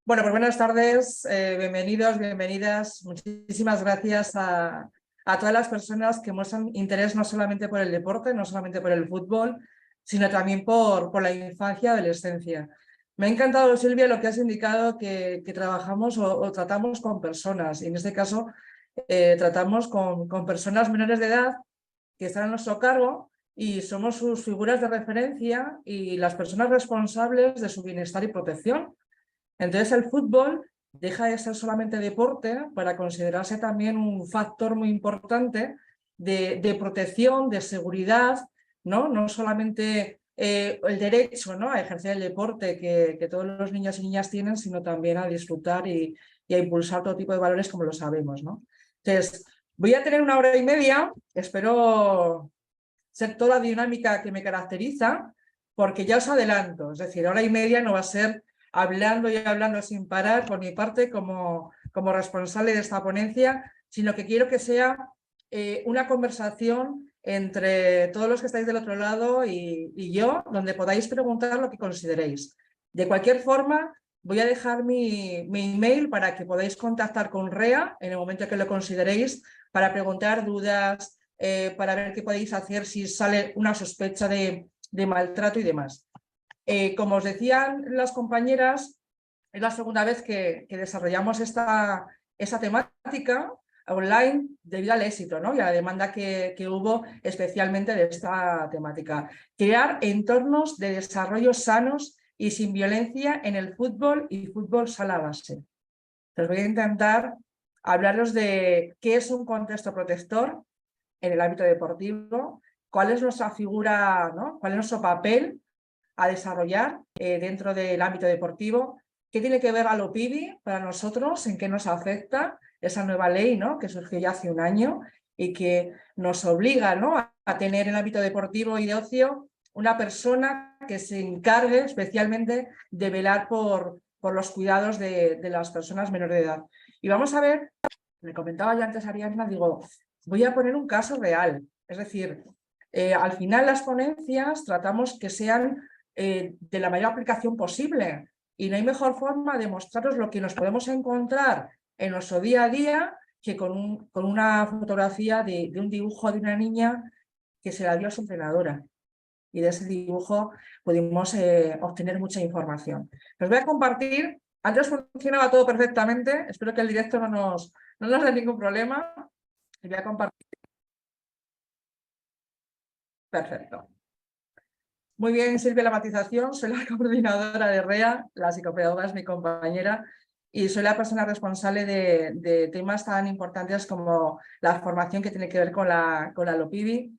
Bueno, pues buenas tardes, bienvenidos, bienvenidas. Muchísimas gracias a todas las personas que muestran interés no solamente por el deporte, no solamente por el fútbol, sino también por la infancia y adolescencia. Me ha encantado, Silvia, lo que has indicado, que trabajamos o tratamos con personas, y en este caso tratamos con personas menores de edad que están a nuestro cargo y somos sus figuras de referencia y las personas responsables de su bienestar y protección. Entonces el fútbol deja de ser solamente deporte para considerarse también un factor muy importante de protección, de seguridad, ¿no? No solamente el derecho, ¿no?, a ejercer el deporte que todos los niños y niñas tienen, sino también a disfrutar y a impulsar todo tipo de valores como lo sabemos, ¿no? Entonces, voy a tener 1 hora y media, espero ser toda la dinámica que me caracteriza, porque ya os adelanto, es decir, 1 hora y media no va a ser hablando y hablando sin parar por mi parte como responsable de esta ponencia, sino que quiero que sea una conversación entre todos los que estáis del otro lado y yo, donde podáis preguntar lo que consideréis. De cualquier forma, voy a dejar mi email para que podáis contactar con REA en el momento que lo consideréis para preguntar dudas, para ver qué podéis hacer si sale una sospecha de maltrato y demás. Como os decían las compañeras, es la segunda vez que desarrollamos esta temática online debido al éxito, ¿no?, y a la demanda que hubo especialmente de esta temática. Crear entornos de desarrollo sanos y sin violencia en el fútbol y fútbol sala base. Os voy a intentar hablaros de qué es un contexto protector en el ámbito deportivo, cuál es nuestra figura, ¿no?, cuál es nuestro papel a desarrollar dentro del ámbito deportivo, qué tiene que ver a LOPIBI para nosotros, en qué nos afecta esa nueva ley, ¿no?, que surgió ya hace un año y que nos obliga, ¿no?, a tener en el ámbito deportivo y de ocio una persona que se encargue especialmente de velar por los cuidados de las personas menores de edad. Y vamos a ver, me comentaba ya antes Ariadna, digo, voy a poner un caso real, es decir, al final las ponencias tratamos que sean de la mayor aplicación posible y no hay mejor forma de mostraros lo que nos podemos encontrar en nuestro día a día que con una fotografía de un dibujo de una niña que se la dio a su entrenadora, y de ese dibujo pudimos obtener mucha información. Os voy a compartir, antes funcionaba todo perfectamente, espero que el directo no nos dé ningún problema. Os voy a compartir. Perfecto. Muy bien, Silvia, la matización. Soy la coordinadora de REA, la psicopedagoga es mi compañera, y soy la persona responsable de temas tan importantes como la formación que tiene que ver con la LOPIBI.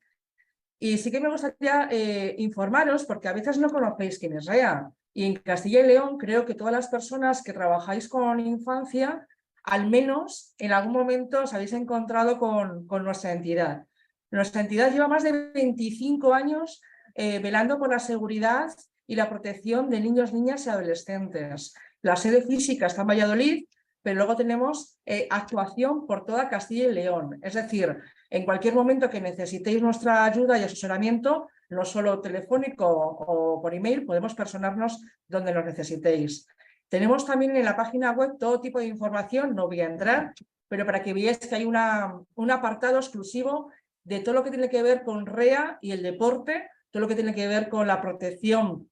Y sí que me gustaría informaros, porque a veces no conocéis quién es REA. Y en Castilla y León creo que todas las personas que trabajáis con infancia, al menos en algún momento os habéis encontrado con nuestra entidad. Nuestra entidad lleva más de 25 años velando por la seguridad y la protección de niños, niñas y adolescentes. La sede física está en Valladolid, pero luego tenemos actuación por toda Castilla y León. Es decir, en cualquier momento que necesitéis nuestra ayuda y asesoramiento, no solo telefónico o por email, podemos personarnos donde nos necesitéis. Tenemos también en la página web todo tipo de información, no voy a entrar, pero para que veáis que hay un apartado exclusivo de todo lo que tiene que ver con REA y el deporte, todo lo que tiene que ver con la protección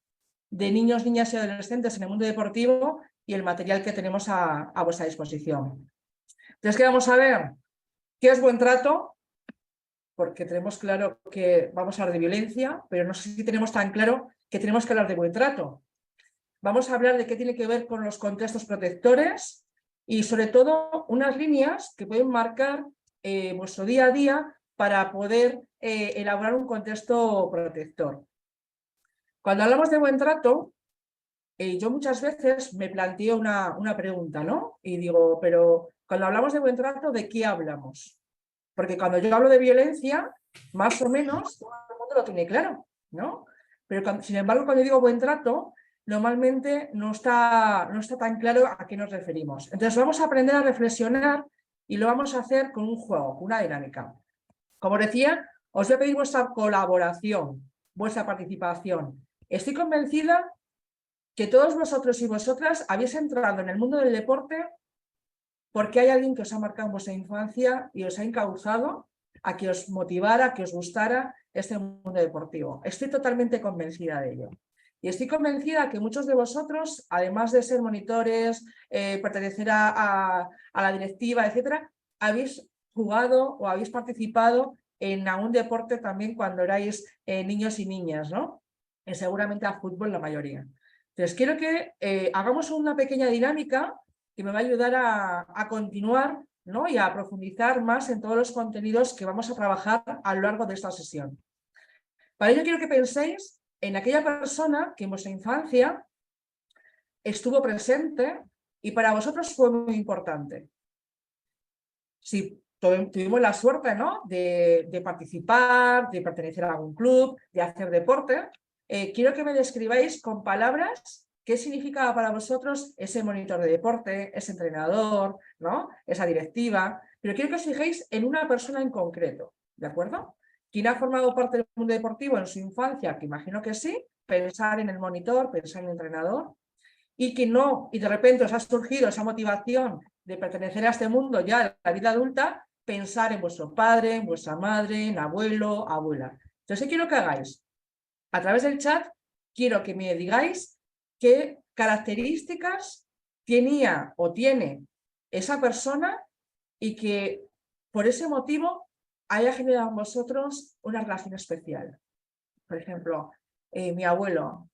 de niños, niñas y adolescentes en el mundo deportivo y el material que tenemos a vuestra disposición. Entonces, ¿qué vamos a ver? ¿Qué es buen trato? Porque tenemos claro que vamos a hablar de violencia, pero no sé si tenemos tan claro que tenemos que hablar de buen trato. Vamos a hablar de qué tiene que ver con los contextos protectores y, sobre todo, unas líneas que pueden marcar vuestro día a día para poder elaborar un contexto protector. Cuando hablamos de buen trato, yo muchas veces me planteo una pregunta, ¿no? Y digo, pero cuando hablamos de buen trato, ¿de qué hablamos? Porque cuando yo hablo de violencia, más o menos, todo el mundo lo tiene claro, ¿no? Pero sin embargo, cuando digo buen trato, normalmente no está tan claro a qué nos referimos. Entonces vamos a aprender a reflexionar y lo vamos a hacer con un juego, una dinámica. Como os decía, os voy a pedir vuestra colaboración, vuestra participación. Estoy convencida que todos vosotros y vosotras habéis entrado en el mundo del deporte porque hay alguien que os ha marcado en vuestra infancia y os ha encauzado a que os motivara, a que os gustara este mundo deportivo. Estoy totalmente convencida de ello. Y estoy convencida que muchos de vosotros, además de ser monitores, pertenecer a la directiva, etcétera, habéis jugado o habéis participado en algún deporte también cuando erais niños y niñas, ¿no? Y seguramente a fútbol la mayoría. Entonces, quiero que hagamos una pequeña dinámica que me va a ayudar a continuar, ¿no? Y a profundizar más en todos los contenidos que vamos a trabajar a lo largo de esta sesión. Para ello quiero que penséis en aquella persona que en vuestra infancia estuvo presente y para vosotros fue muy importante. Si tuvimos la suerte, ¿no? de participar, de pertenecer a algún club, de hacer deporte, quiero que me describáis con palabras qué significaba para vosotros ese monitor de deporte, ese entrenador, ¿no? Esa directiva, pero quiero que os fijéis en una persona en concreto, ¿de acuerdo? ¿Quién ha formado parte del mundo deportivo en su infancia? Que imagino que sí, pensar en el monitor, pensar en el entrenador, y que no, y de repente os ha surgido esa motivación de pertenecer a este mundo ya en la vida adulta, pensar en vuestro padre, en vuestra madre, en abuelo, abuela. Entonces, ¿qué quiero que hagáis? A través del chat, quiero que me digáis qué características tenía o tiene esa persona y que por ese motivo haya generado en vosotros una relación especial. Por ejemplo, mi abuelo,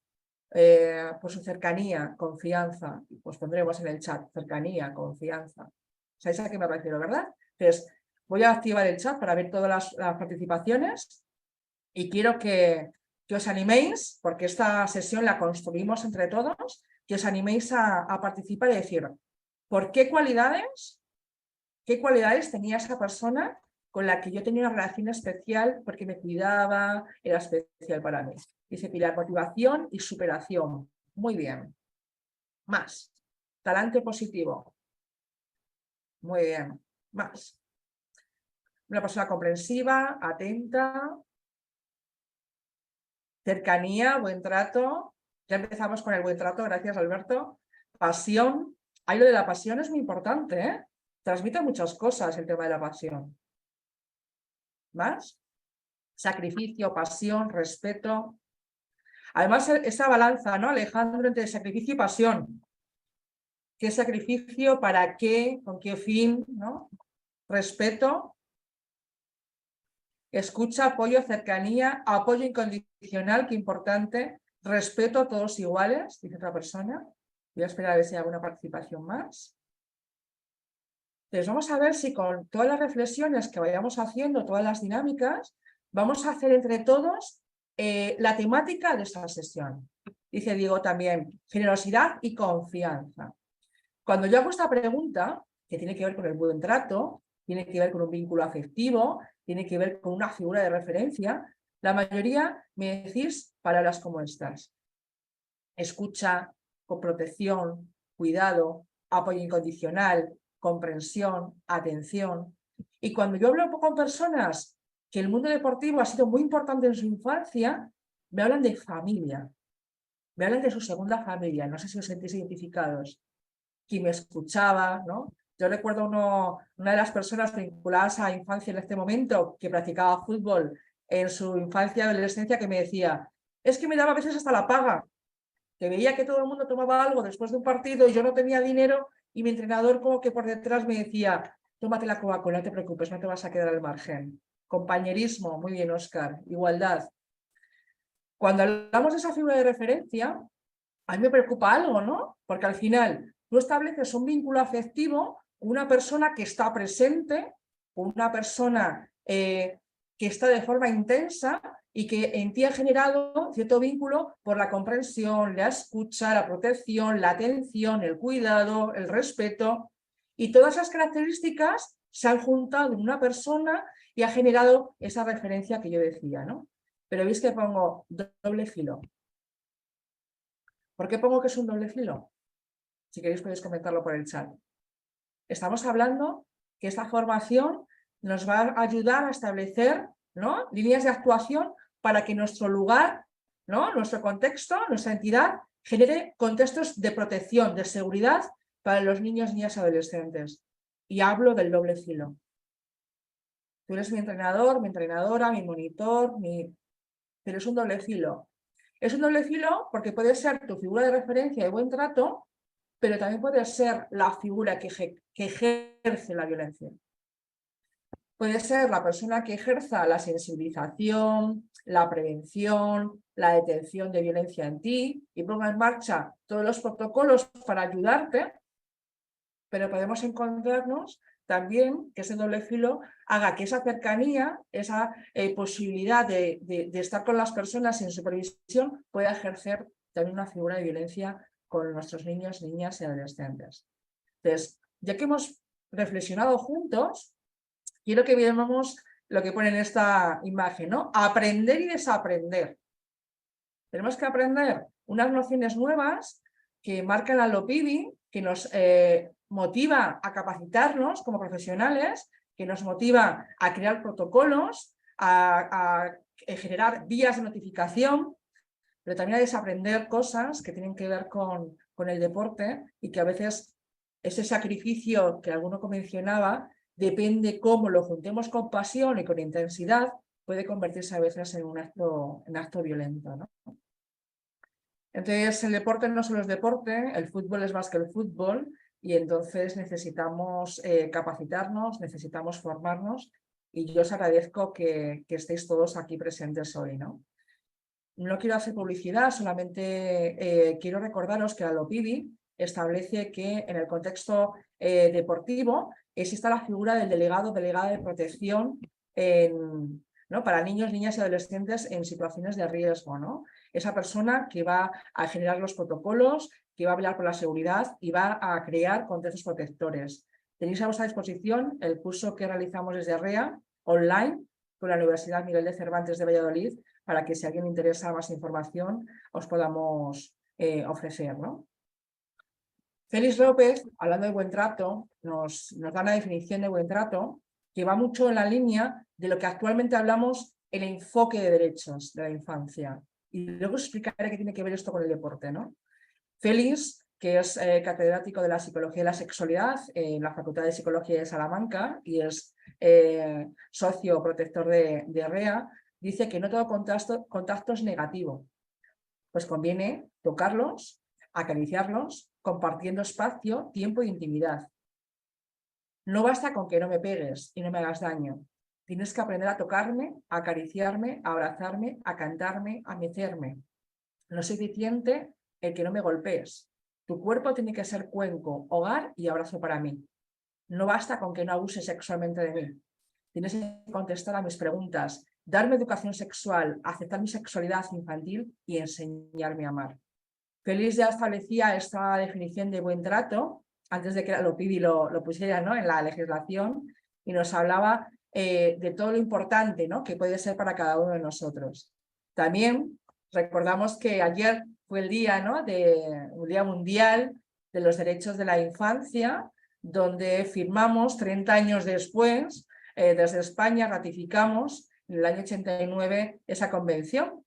por su cercanía, confianza, pues pondremos en el chat cercanía, confianza. ¿Sabéis a qué me refiero, verdad? Entonces, voy a activar el chat para ver todas las participaciones y quiero que os animéis, porque esta sesión la construimos entre todos, que os animéis a participar y decir, ¿por qué cualidades tenía esa persona con la que yo tenía una relación especial porque me cuidaba, era especial para mí? Dice Pilar, motivación y superación. Muy bien. Más. Talante positivo. Muy bien. Más. Una persona comprensiva, atenta. Cercanía, buen trato. Ya empezamos con el buen trato, gracias Alberto. Pasión. Ahí lo de la pasión es muy importante, ¿eh? Transmite muchas cosas el tema de la pasión. ¿Más? Sacrificio, pasión, respeto. Además, esa balanza, ¿no, Alejandro, entre sacrificio y pasión? ¿Qué sacrificio? ¿Para qué? ¿Con qué fin? ¿No? Respeto, escucha, apoyo, cercanía, apoyo incondicional, qué importante, respeto a todos iguales, dice otra persona. Voy a esperar a ver si hay alguna participación más. Entonces vamos a ver si con todas las reflexiones que vayamos haciendo, todas las dinámicas, vamos a hacer entre todos la temática de esta sesión. Dice Diego también, generosidad y confianza. Cuando yo hago esta pregunta, que tiene que ver con el buen trato, tiene que ver con un vínculo afectivo, tiene que ver con una figura de referencia, la mayoría me decís palabras como estas. Escucha, con protección, cuidado, apoyo incondicional, comprensión, atención. Y cuando yo hablo con personas que el mundo deportivo ha sido muy importante en su infancia, me hablan de familia, me hablan de su segunda familia, no sé si os sentís identificados. Quien me escuchaba, ¿no? Yo recuerdo una de las personas vinculadas a infancia en este momento que practicaba fútbol en su infancia y adolescencia que me decía, es que me daba a veces hasta la paga, que veía que todo el mundo tomaba algo después de un partido y yo no tenía dinero y mi entrenador como que por detrás me decía, tómate la Coca-Cola, no te preocupes, no te vas a quedar al margen. Compañerismo, muy bien, Óscar, igualdad. Cuando hablamos de esa figura de referencia, a mí me preocupa algo, ¿no? Porque al final tú estableces un vínculo afectivo con una persona que está presente, con una persona que está de forma intensa y que en ti ha generado cierto vínculo por la comprensión, la escucha, la protección, la atención, el cuidado, el respeto. Y todas esas características se han juntado en una persona y ha generado esa referencia que yo decía, ¿no? Pero veis que pongo doble filo. ¿Por qué pongo que es un doble filo? Si queréis podéis comentarlo por el chat. Estamos hablando que esta formación nos va a ayudar a establecer, ¿no?, líneas de actuación para que nuestro lugar, ¿no?, nuestro contexto, nuestra entidad, genere contextos de protección, de seguridad para los niños, niñas y adolescentes. Y hablo del doble filo. Tú eres mi entrenador, mi entrenadora, mi monitor, pero es un doble filo. Es un doble filo porque puede ser tu figura de referencia de buen trato, pero también puede ser la figura que ejerce la violencia. Puede ser la persona que ejerza la sensibilización, la prevención, la detención de violencia en ti y ponga en marcha todos los protocolos para ayudarte, pero podemos encontrarnos también que ese doble filo haga que esa cercanía, esa posibilidad de estar con las personas en supervisión pueda ejercer también una figura de violencia con nuestros niños, niñas y adolescentes. Entonces, ya que hemos reflexionado juntos, quiero que veamos lo que pone en esta imagen, ¿no? Aprender y desaprender. Tenemos que aprender unas nociones nuevas que marcan a Lopivi, que nos motiva a capacitarnos como profesionales, que nos motiva a crear protocolos, a generar vías de notificación, pero también a desaprender cosas que tienen que ver con el deporte y que a veces ese sacrificio que alguno mencionaba, depende cómo lo juntemos con pasión y con intensidad, puede convertirse a veces en un acto violento, ¿no? Entonces, el deporte no solo es deporte, el fútbol es más que el fútbol y entonces necesitamos capacitarnos, necesitamos formarnos y yo os agradezco que estéis todos aquí presentes hoy, ¿no? No quiero hacer publicidad, solamente quiero recordaros que la LOPIVI establece que en el contexto deportivo exista la figura del delegado o delegada de protección ¿no? para niños, niñas y adolescentes en situaciones de riesgo, ¿no? Esa persona que va a generar los protocolos, que va a velar por la seguridad y va a crear contextos protectores. Tenéis a vuestra disposición el curso que realizamos desde REA, online, con la Universidad Miguel de Cervantes de Valladolid, para que si a alguien le interesa más información os podamos ofrecer, ¿no? Félix López, hablando de buen trato, nos da una definición de buen trato que va mucho en la línea de lo que actualmente hablamos el enfoque de derechos de la infancia. Y luego os explicaré qué tiene que ver esto con el deporte, ¿no? Félix, que es catedrático de la psicología y la sexualidad en la Facultad de Psicología de Salamanca y es socio protector de REA, dice que no todo contacto es negativo. Pues conviene tocarlos, acariciarlos, compartiendo espacio, tiempo e intimidad. No basta con que no me pegues y no me hagas daño. Tienes que aprender a tocarme, a acariciarme, a abrazarme, a cantarme, a mecerme. No es suficiente el que no me golpees. Tu cuerpo tiene que ser cuenco, hogar y abrazo para mí. No basta con que no abuses sexualmente de mí. Tienes que contestar a mis preguntas, darme educación sexual, aceptar mi sexualidad infantil y enseñarme a amar. Félix ya establecía esta definición de buen trato antes de que la LOPIVI lo pusiera, ¿no? en la legislación y nos hablaba de todo lo importante, ¿no? que puede ser para cada uno de nosotros. También recordamos que ayer fue el día, ¿no? un día mundial de los derechos de la infancia, donde firmamos 30 años después, desde España ratificamos en el año 89 esa convención.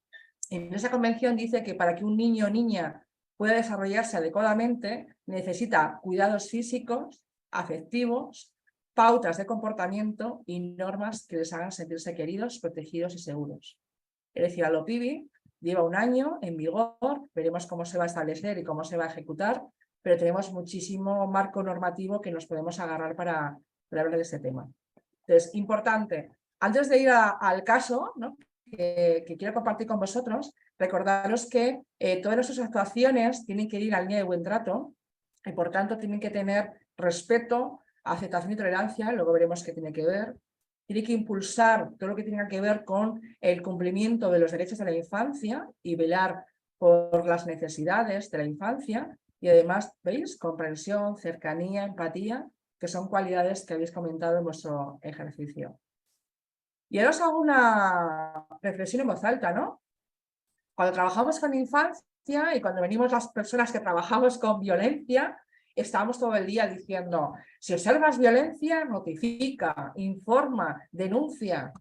En esa convención dice que para que un niño o niña pueda desarrollarse adecuadamente necesita cuidados físicos, afectivos, pautas de comportamiento y normas que les hagan sentirse queridos, protegidos y seguros. Es decir, la LOPIVI lleva un año en vigor, veremos cómo se va a establecer y cómo se va a ejecutar, pero tenemos muchísimo marco normativo que nos podemos agarrar para hablar de este tema. Entonces, importante, antes de ir al caso, ¿no? que quiero compartir con vosotros, recordaros que todas nuestras actuaciones tienen que ir al línea de buen trato y por tanto tienen que tener respeto, aceptación y tolerancia, luego veremos qué tiene que ver. Tiene que impulsar todo lo que tenga que ver con el cumplimiento de los derechos de la infancia y velar por las necesidades de la infancia y además, ¿veis? Comprensión, cercanía, empatía, que son cualidades que habéis comentado en vuestro ejercicio. Y ahora os hago una reflexión en voz alta, ¿no? Cuando trabajamos con infancia y cuando venimos las personas que trabajamos con violencia, estamos todo el día diciendo, si observas violencia, notifica, informa, denuncia.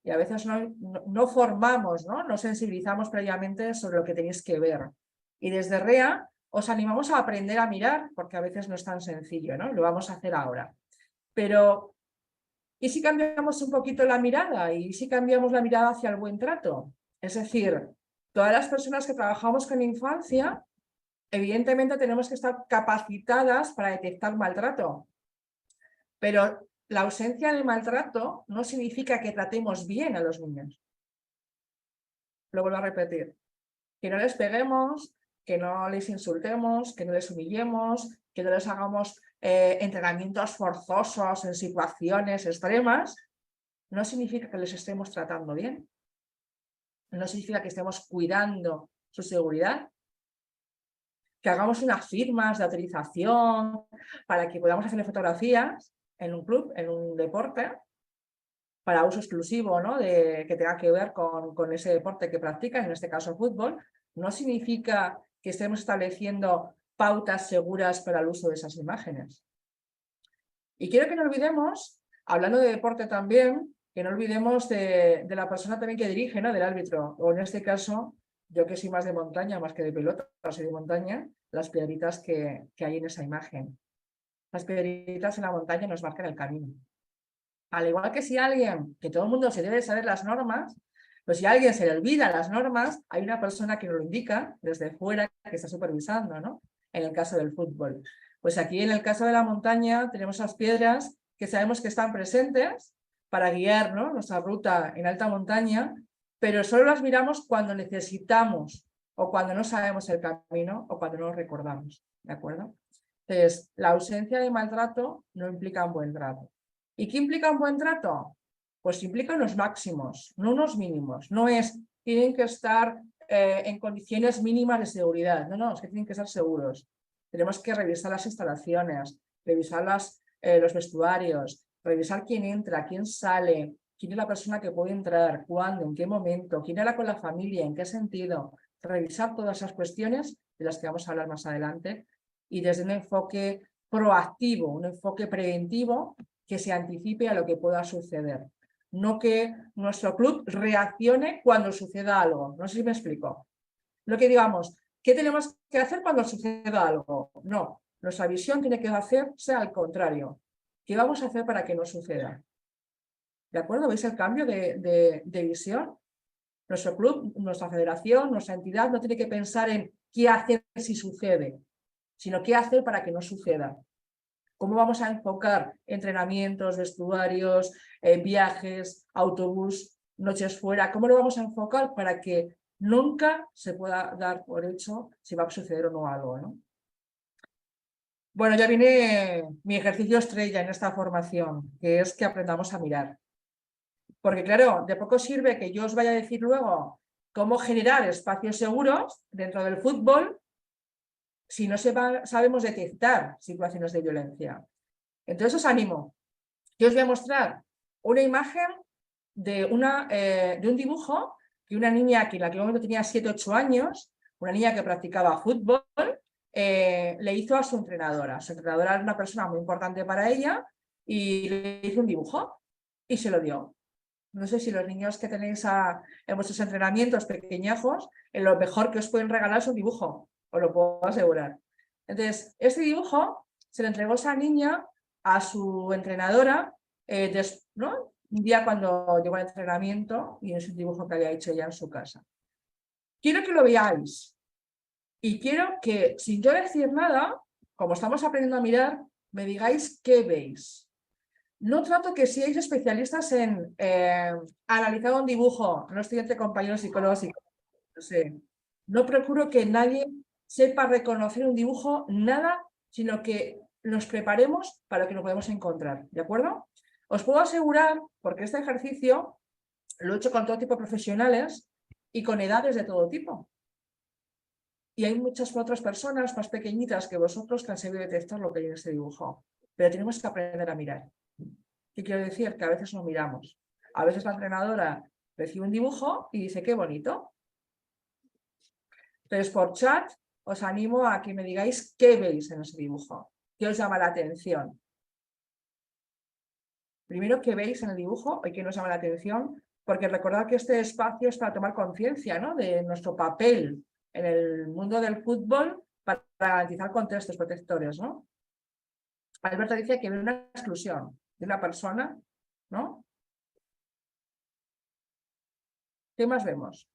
Y a veces no formamos, no sensibilizamos previamente sobre lo que tenéis que ver. Y desde REA os animamos a aprender a mirar, porque a veces no es tan sencillo, ¿no? Lo vamos a hacer ahora. Pero, ¿y si cambiamos un poquito la mirada? ¿Y si cambiamos la mirada hacia el buen trato? Es decir, todas las personas que trabajamos con infancia, evidentemente tenemos que estar capacitadas para detectar maltrato. Pero la ausencia de maltrato no significa que tratemos bien a los niños. Lo vuelvo a repetir. Que no les peguemos, que no les insultemos, que no les humillemos, que no les hagamos entrenamientos forzosos en situaciones extremas, no significa que les estemos tratando bien. No significa que estemos cuidando su seguridad. Que hagamos unas firmas de autorización para que podamos hacerle fotografías en un club, en un deporte, para uso exclusivo, ¿no? Que tenga que ver con ese deporte que practican, en este caso fútbol, no significa que estemos estableciendo pautas seguras para el uso de esas imágenes. Y quiero que no olvidemos, hablando de deporte también, que no olvidemos de la persona también que dirige, ¿no? Del árbitro, o en este caso, yo que soy más de montaña, más que de pelota, soy de montaña, las piedritas que hay en esa imagen. Las piedritas en la montaña nos marcan el camino. Al igual que si alguien, que todo el mundo se debe saber las normas, pues si a alguien se le olvida las normas, hay una persona que nos lo indica desde fuera que está supervisando, ¿no? En el caso del fútbol. Pues aquí en el caso de la montaña tenemos las piedras que sabemos que están presentes para guiar, ¿no? Nuestra ruta en alta montaña, pero solo las miramos cuando necesitamos o cuando no sabemos el camino o cuando no lo recordamos, ¿de acuerdo? Entonces, la ausencia de maltrato no implica un buen trato. ¿Y qué implica un buen trato? Pues implica unos máximos, no unos mínimos. No es, tienen que estar en condiciones mínimas de seguridad. No, es que tienen que estar seguros. Tenemos que revisar las instalaciones, revisar los vestuarios, revisar quién entra, quién sale, quién es la persona que puede entrar, cuándo, en qué momento, quién era con la familia, en qué sentido. Revisar todas esas cuestiones de las que vamos a hablar más adelante y desde un enfoque proactivo, un enfoque preventivo que se anticipe a lo que pueda suceder. No que nuestro club reaccione cuando suceda algo. No sé si me explico. Lo que digamos, ¿qué tenemos que hacer cuando suceda algo? No, nuestra visión tiene que hacerse al contrario. ¿Qué vamos a hacer para que no suceda? ¿De acuerdo? ¿Veis el cambio de visión? Nuestro club, nuestra federación, nuestra entidad no tiene que pensar en qué hacer si sucede, sino qué hacer para que no suceda. ¿Cómo vamos a enfocar entrenamientos, vestuarios, viajes, autobús, noches fuera? ¿Cómo lo vamos a enfocar para que nunca se pueda dar por hecho si va a suceder o no algo, ¿no? Bueno, ya viene mi ejercicio estrella en esta formación, que es que aprendamos a mirar. Porque claro, de poco sirve que yo os vaya a decir luego cómo generar espacios seguros dentro del fútbol si no sabemos detectar situaciones de violencia. Entonces os animo. Yo os voy a mostrar una imagen de un dibujo que una niña que en aquel momento tenía 7 o 8 años, una niña que practicaba fútbol, le hizo a su entrenadora. Su entrenadora era una persona muy importante para ella y le hizo un dibujo y se lo dio. No sé si los niños que tenéis en vuestros entrenamientos pequeñajos, lo mejor que os pueden regalar es un dibujo, os lo puedo asegurar. Entonces, este dibujo se le entregó esa niña a su entrenadora, ¿no? Un día cuando llegó al entrenamiento y es un dibujo que había hecho ella en su casa. Quiero que lo veáis y quiero que, sin yo decir nada, como estamos aprendiendo a mirar, me digáis qué veis. No trato que seáis especialistas en analizar un dibujo, no estoy entre compañeros psicólogos y no sé. No procuro que nadie sepa reconocer un dibujo, nada, sino que nos preparemos para lo que nos podemos encontrar, ¿de acuerdo? Os puedo asegurar, porque este ejercicio lo he hecho con todo tipo de profesionales y con edades de todo tipo. Y hay muchas otras personas más pequeñitas que vosotros que han sabido detectar lo que hay en este dibujo. Pero tenemos que aprender a mirar. ¿Qué quiero decir? Que a veces no miramos. A veces la entrenadora recibe un dibujo y dice, qué bonito. Entonces, por chat, os animo a que me digáis qué veis en ese dibujo, qué os llama la atención. Primero, qué veis en el dibujo y qué nos llama la atención, porque recordad que este espacio es para tomar conciencia, ¿no? De nuestro papel en el mundo del fútbol para garantizar contextos protectores, ¿no? Alberto dice que ve una exclusión de una persona, ¿no? ¿Qué más vemos?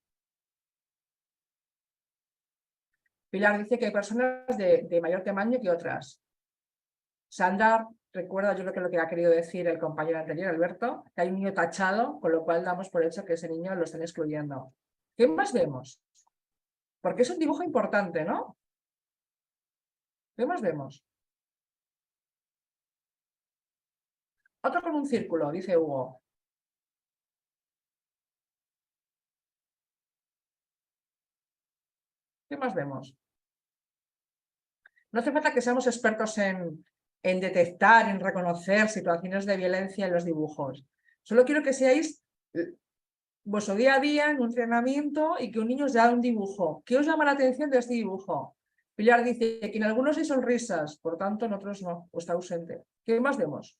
Pilar dice que hay personas de mayor tamaño que otras. Sandra recuerda, yo creo que lo que ha querido decir el compañero anterior, Alberto, que hay un niño tachado, con lo cual damos por hecho que ese niño lo están excluyendo. ¿Qué más vemos? Porque es un dibujo importante, ¿no? ¿Qué más vemos? Otro con un círculo, dice Hugo. ¿Qué más vemos? No hace falta que seamos expertos en detectar, en reconocer situaciones de violencia en los dibujos. Solo quiero que seáis vuestro día a día en un entrenamiento y que un niño os da un dibujo. ¿Qué os llama la atención de este dibujo? Pilar dice que en algunos hay sonrisas, por tanto en otros no, o está ausente. ¿Qué más vemos?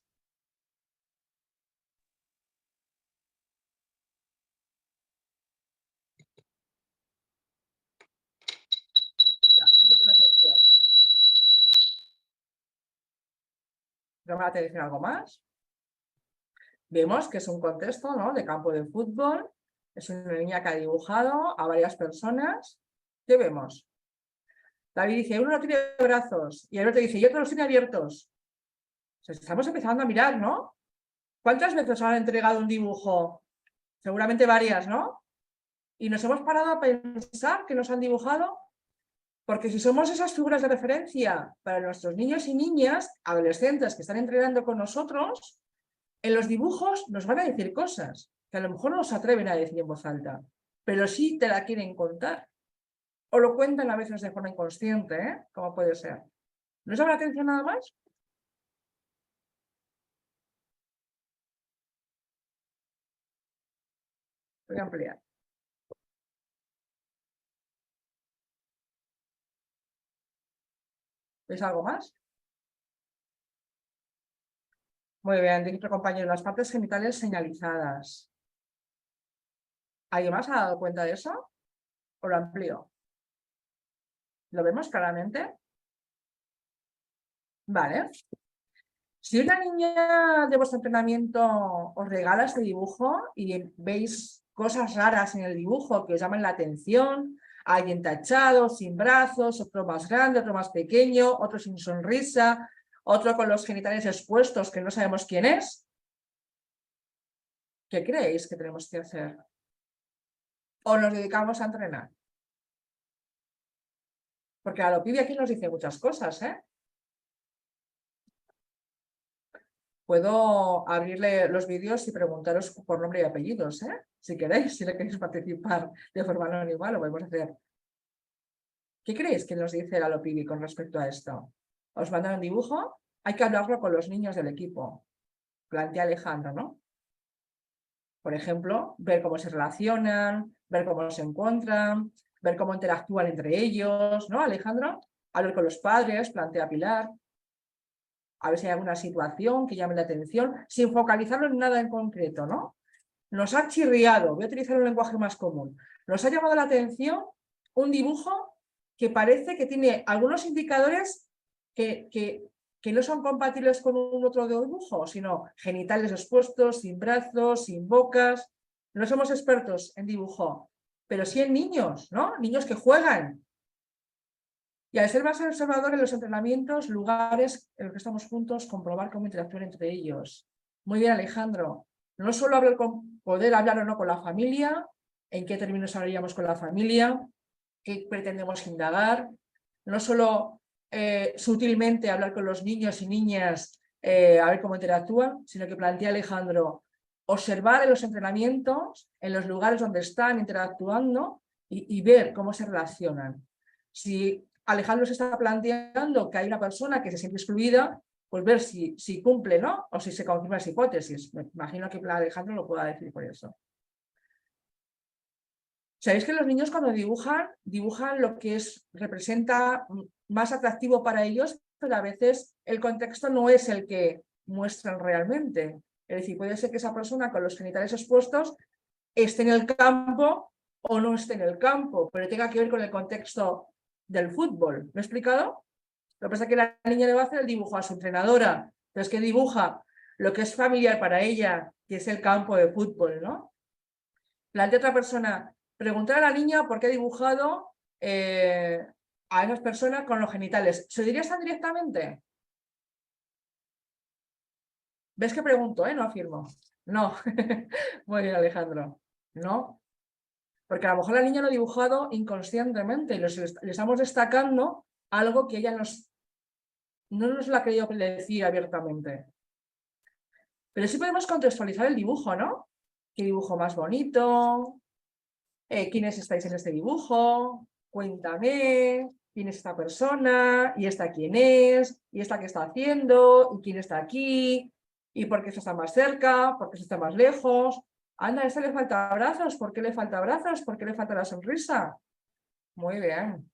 ¿Llama la atención algo más? Vemos que es un contexto, ¿no?, de campo de fútbol. Es una niña que ha dibujado a varias personas. ¿Qué vemos? David dice, uno no tiene brazos. Y el otro dice, y otro los tiene abiertos. O sea, estamos empezando a mirar, ¿no? ¿Cuántas veces han entregado un dibujo? Seguramente varias, ¿no? Y nos hemos parado a pensar que nos han dibujado, porque si somos esas figuras de referencia para nuestros niños y niñas, adolescentes que están entrenando con nosotros, en los dibujos nos van a decir cosas que a lo mejor no se atreven a decir en voz alta, pero sí te la quieren contar. O lo cuentan a veces de forma inconsciente, ¿eh? Como puede ser. ¿No os llama la atención nada más? Voy a ampliar. ¿Veis algo más? Muy bien, dice otro compañero, las partes genitales señalizadas. ¿Alguien más ha dado cuenta de eso? ¿O lo amplío? ¿Lo vemos claramente? Vale. Si una niña de vuestro entrenamiento os regala este dibujo y veis cosas raras en el dibujo que os llaman la atención, alguien tachado, sin brazos, otro más grande, otro más pequeño, otro sin sonrisa, otro con los genitales expuestos que no sabemos quién es, ¿qué creéis que tenemos que hacer? ¿O nos dedicamos a entrenar? Porque a lo pibe aquí nos dice muchas cosas, ¿eh? Puedo abrirle los vídeos y preguntaros por nombre y apellidos, ¿eh? Si queréis, si le queréis participar de forma anónima, lo podemos hacer. ¿Qué creéis que nos dice la Lopibi con respecto a esto? ¿Os mandan un dibujo? Hay que hablarlo con los niños del equipo. Plantea Alejandro, ¿no? Por ejemplo, ver cómo se relacionan, ver cómo se encuentran, ver cómo interactúan entre ellos, ¿no, Alejandro? Hablar con los padres, plantea Pilar. A ver si hay alguna situación que llame la atención, sin focalizarlo en nada en concreto, ¿no? Nos ha chirriado, voy a utilizar un lenguaje más común, nos ha llamado la atención un dibujo que parece que tiene algunos indicadores que no son compatibles con un otro dibujo, sino genitales expuestos, sin brazos, sin bocas. No somos expertos en dibujo, pero sí en niños, ¿no? Niños que juegan. Y al ser más observador en los entrenamientos, lugares en los que estamos juntos, comprobar cómo interactúan entre ellos. Muy bien, Alejandro. No solo poder hablar o no con la familia, en qué términos hablaríamos con la familia, qué pretendemos indagar, no solo sutilmente hablar con los niños y niñas a ver cómo interactúan, sino que plantea Alejandro observar en los entrenamientos, en los lugares donde están interactuando y ver cómo se relacionan. Si Alejandro se está planteando que hay una persona que se siente excluida, pues ver si cumple, ¿no? O si se confirma esa hipótesis. Me imagino que Alejandro lo pueda decir por eso. Sabéis que los niños cuando dibujan lo que representa más atractivo para ellos, pero a veces el contexto no es el que muestran realmente. Es decir, puede ser que esa persona con los genitales expuestos esté en el campo o no esté en el campo, pero tenga que ver con el contexto del fútbol. ¿Me he explicado? Lo que pasa es que la niña le va a hacer el dibujo a su entrenadora, entonces que dibuja lo que es familiar para ella, que es el campo de fútbol, ¿no? Plantea otra persona, preguntar a la niña por qué ha dibujado a esas personas con los genitales. ¿Se lo dirías tan directamente? ¿Ves que pregunto, no afirmo? No. Muy bien, Alejandro. No. Porque a lo mejor la niña lo ha dibujado inconscientemente y le estamos destacando algo que ella no nos lo ha querido decir abiertamente. Pero sí podemos contextualizar el dibujo, ¿no? ¿Qué dibujo más bonito? ¿Quiénes estáis en este dibujo? Cuéntame. ¿Quién es esta persona? ¿Y esta quién es? ¿Y esta qué está haciendo? ¿Y quién está aquí? ¿Y por qué esta está más cerca? ¿Por qué esta está más lejos? Anda, a esta le falta brazos. ¿Por qué le falta brazos? ¿Por qué le falta la sonrisa? Muy bien.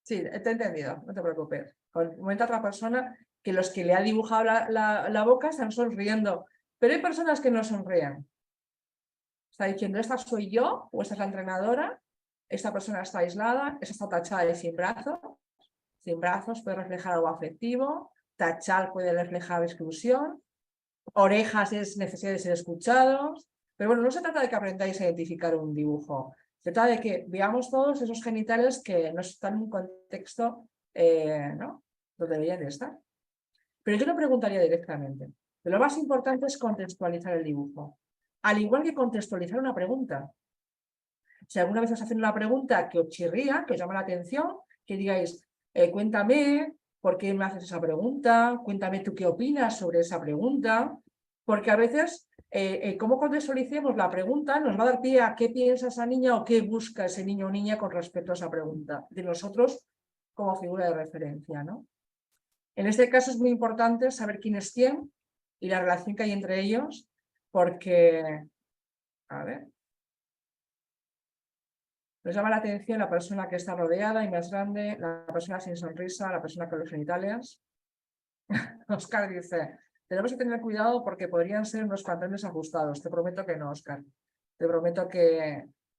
Sí, te he entendido, no te preocupes. Comenta otra persona que los que le ha dibujado la boca están sonriendo, pero hay personas que no sonríen. Está diciendo, esta soy yo, o esta es la entrenadora, esta persona está aislada, esta está tachada y sin brazos puede reflejar algo afectivo, tachar puede reflejar exclusión, orejas es necesidad de ser escuchados, pero bueno, no se trata de que aprendáis a identificar un dibujo, se trata de que veamos todos esos genitales que no están en un contexto, ¿no?, donde deberían de estar. Pero yo lo preguntaría directamente. Lo más importante es contextualizar el dibujo, al igual que contextualizar una pregunta. Si alguna vez os hacen una pregunta que os chirría, que os llama la atención, que digáis, cuéntame por qué me haces esa pregunta, cuéntame tú qué opinas sobre esa pregunta, porque a veces, cómo contextualicemos la pregunta nos va a dar pie a qué piensa esa niña o qué busca ese niño o niña con respecto a esa pregunta, de nosotros como figura de referencia, ¿no? En este caso es muy importante saber quién es quién y la relación que hay entre ellos, porque, a ver, nos llama la atención la persona que está rodeada y más grande, la persona sin sonrisa, la persona con los genitales. Oscar dice, tenemos que tener cuidado porque podrían ser unos pantalones ajustados. Te prometo que no, Oscar. Te prometo que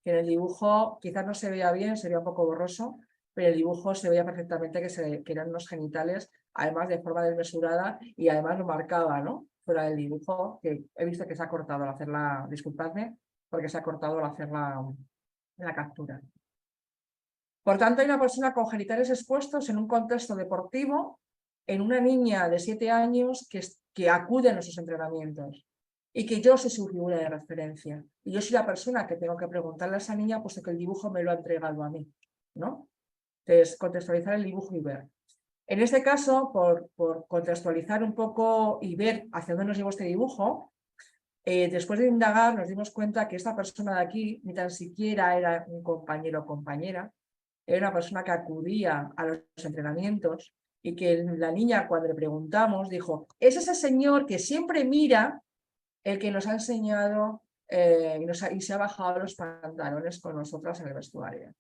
en el dibujo quizás no se vea bien, sería un poco borroso, pero el dibujo se veía perfectamente que eran unos genitales, además de forma desmesurada y además lo marcaba, ¿no? Fuera del dibujo, que he visto que se ha cortado al hacerla, disculpadme, porque se ha cortado al hacer la captura. Por tanto, hay una persona con genitales expuestos en un contexto deportivo, en una niña de 7 años que acude a nuestros entrenamientos y que yo soy su figura de referencia. Y yo soy la persona que tengo que preguntarle a esa niña, puesto que el dibujo me lo ha entregado a mí, ¿no? Entonces, contextualizar el dibujo y ver. En este caso, por contextualizar un poco y ver hacia dónde nos llevó este dibujo, después de indagar nos dimos cuenta que esta persona de aquí ni tan siquiera era un compañero o compañera, era una persona que acudía a los entrenamientos y que la niña, cuando le preguntamos, dijo, es ese señor que siempre mira el que nos ha enseñado y se ha bajado los pantalones con nosotras en el vestuario.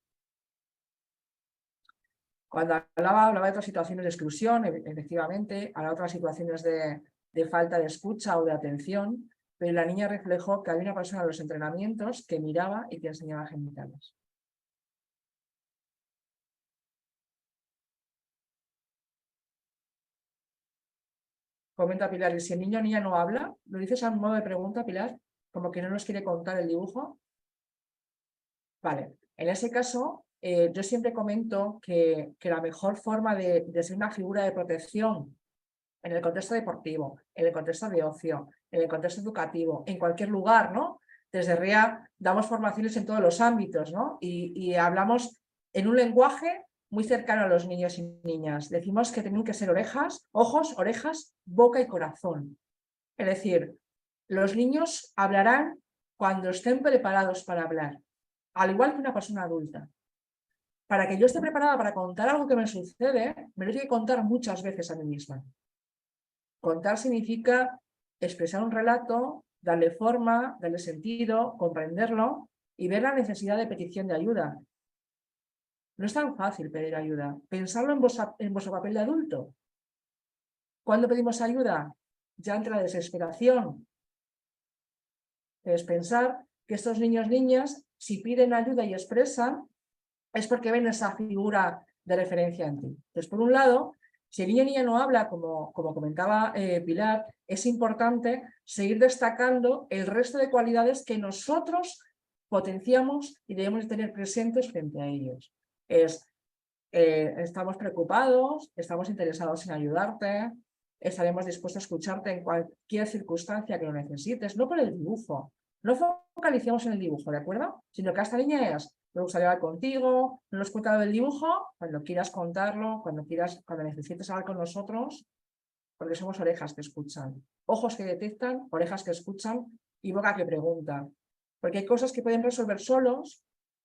Cuando hablaba de otras situaciones de exclusión, efectivamente, hablaba de otras situaciones de falta de escucha o de atención, pero la niña reflejó que había una persona en los entrenamientos que miraba y que enseñaba genitales. Comenta Pilar, y si el niño o niña no habla, ¿lo dices a modo de pregunta, Pilar? Como que no nos quiere contar el dibujo. Vale, en ese caso, yo siempre comento que la mejor forma de ser una figura de protección en el contexto deportivo, en el contexto de ocio, en el contexto educativo, en cualquier lugar, ¿no? Desde REA damos formaciones en todos los ámbitos, ¿no? Y hablamos en un lenguaje muy cercano a los niños y niñas. Decimos que tienen que ser ojos, orejas, boca y corazón. Es decir, los niños hablarán cuando estén preparados para hablar, al igual que una persona adulta. Para que yo esté preparada para contar algo que me sucede, me lo tengo que contar muchas veces a mí misma. Contar significa expresar un relato, darle forma, darle sentido, comprenderlo y ver la necesidad de petición de ayuda. No es tan fácil pedir ayuda. Pensarlo en vuestro papel de adulto. ¿Cuándo pedimos ayuda? Ya ante la desesperación. Es pensar que estos niños, niñas, si piden ayuda y expresan, es porque ven esa figura de referencia en ti. Entonces, por un lado, si el niño o niña no habla, como comentaba Pilar, es importante seguir destacando el resto de cualidades que nosotros potenciamos y debemos de tener presentes frente a ellos. Estamos preocupados, estamos interesados en ayudarte, estaremos dispuestos a escucharte en cualquier circunstancia que lo necesites, no por el dibujo. No focalicemos en el dibujo, ¿de acuerdo? Sino que esta niña es, me gustaría hablar contigo, no lo has contado del dibujo, cuando quieras contarlo, cuando necesites hablar con nosotros, porque somos orejas que escuchan, ojos que detectan, orejas que escuchan y boca que pregunta. Porque hay cosas que pueden resolver solos,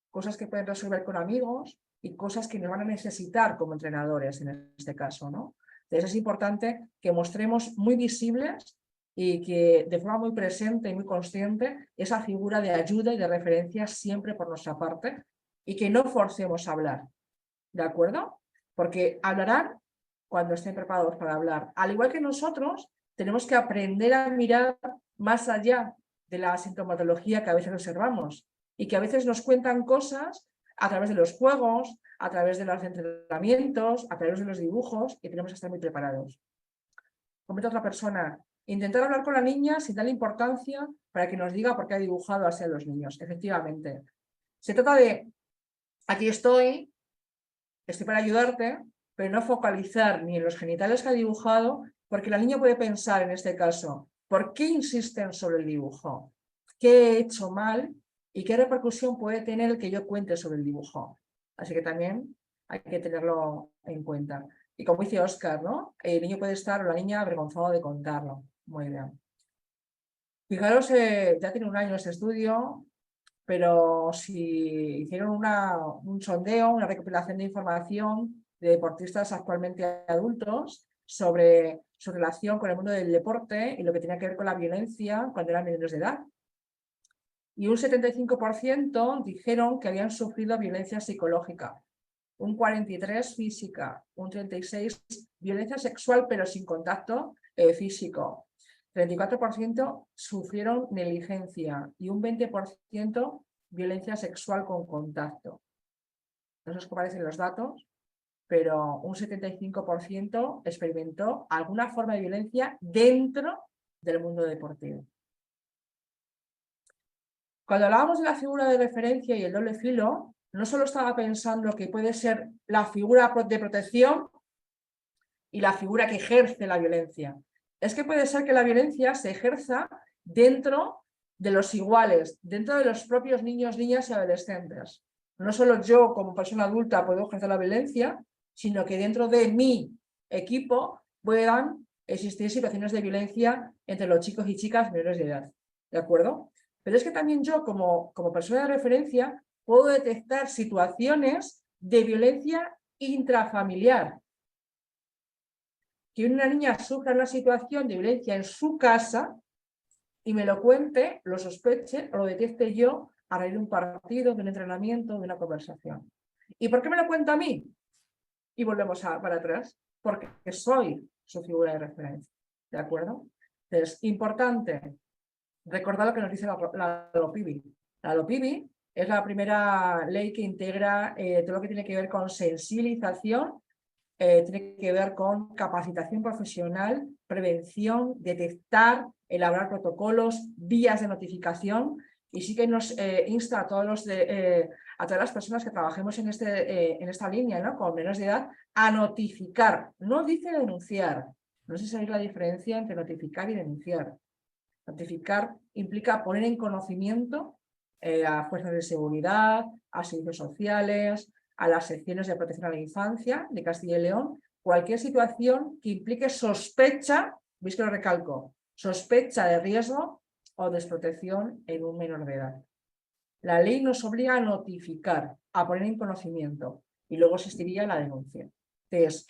cosas que pueden resolver con amigos y cosas que nos van a necesitar como entrenadores en este caso, ¿no? Entonces es importante que mostremos muy visibles y que de forma muy presente y muy consciente esa figura de ayuda y de referencia siempre por nuestra parte y que no forcemos a hablar, ¿de acuerdo? Porque hablarán cuando estén preparados para hablar. Al igual que nosotros, tenemos que aprender a mirar más allá de la sintomatología que a veces observamos y que a veces nos cuentan cosas a través de los juegos, a través de los entrenamientos, a través de los dibujos y tenemos que estar muy preparados. Comenta otra persona, intentar hablar con la niña sin darle importancia para que nos diga por qué ha dibujado así a los niños. Efectivamente. Se trata de, aquí estoy para ayudarte, pero no focalizar ni en los genitales que ha dibujado, porque la niña puede pensar en este caso, ¿por qué insisten sobre el dibujo? ¿Qué he hecho mal? ¿Y qué repercusión puede tener el que yo cuente sobre el dibujo? Así que también hay que tenerlo en cuenta. Y como dice Óscar, ¿no? El niño puede estar o la niña avergonzado de contarlo. Muy bien. Fijaros, ya tiene un año este estudio, pero si hicieron un sondeo, una recopilación de información de deportistas actualmente adultos sobre su relación con el mundo del deporte y lo que tenía que ver con la violencia cuando eran menores de edad. Y un 75% dijeron que habían sufrido violencia psicológica, un 43% física, un 36% violencia sexual pero sin contacto físico, 34% sufrieron negligencia y un 20% violencia sexual con contacto. No sé os parecen los datos, pero un 75% experimentó alguna forma de violencia dentro del mundo deportivo. Cuando hablábamos de la figura de referencia y el doble filo, no solo estaba pensando que puede ser la figura de protección y la figura que ejerce la violencia. Es que puede ser que la violencia se ejerza dentro de los iguales, dentro de los propios niños, niñas y adolescentes. No solo yo como persona adulta puedo ejercer la violencia, sino que dentro de mi equipo puedan existir situaciones de violencia entre los chicos y chicas menores de edad. ¿De acuerdo? Pero es que también yo como persona de referencia puedo detectar situaciones de violencia intrafamiliar. Que una niña sufra una situación de violencia en su casa y me lo cuente, lo sospeche o lo detecte yo a raíz de un partido, de un entrenamiento, de una conversación. ¿Y por qué me lo cuenta a mí? Y volvemos para atrás, porque soy su figura de referencia. ¿De acuerdo? Entonces, importante recordar lo que nos dice la LOPIBI. La LOPIBI es la primera ley que integra todo lo que tiene que ver con sensibilización, tiene que ver con capacitación profesional, prevención, detectar, elaborar protocolos, vías de notificación y sí que nos insta a todas las personas que trabajemos en esta línea, ¿no? Con menores de edad, a notificar. No dice denunciar. No sé si sabéis la diferencia entre notificar y denunciar. Notificar implica poner en conocimiento a fuerzas de seguridad, a servicios sociales, a las secciones de protección a la infancia de Castilla y León, cualquier situación que implique sospecha, veis que lo recalco, sospecha de riesgo o desprotección en un menor de edad. La ley nos obliga a notificar, a poner en conocimiento y luego existiría la denuncia. Entonces,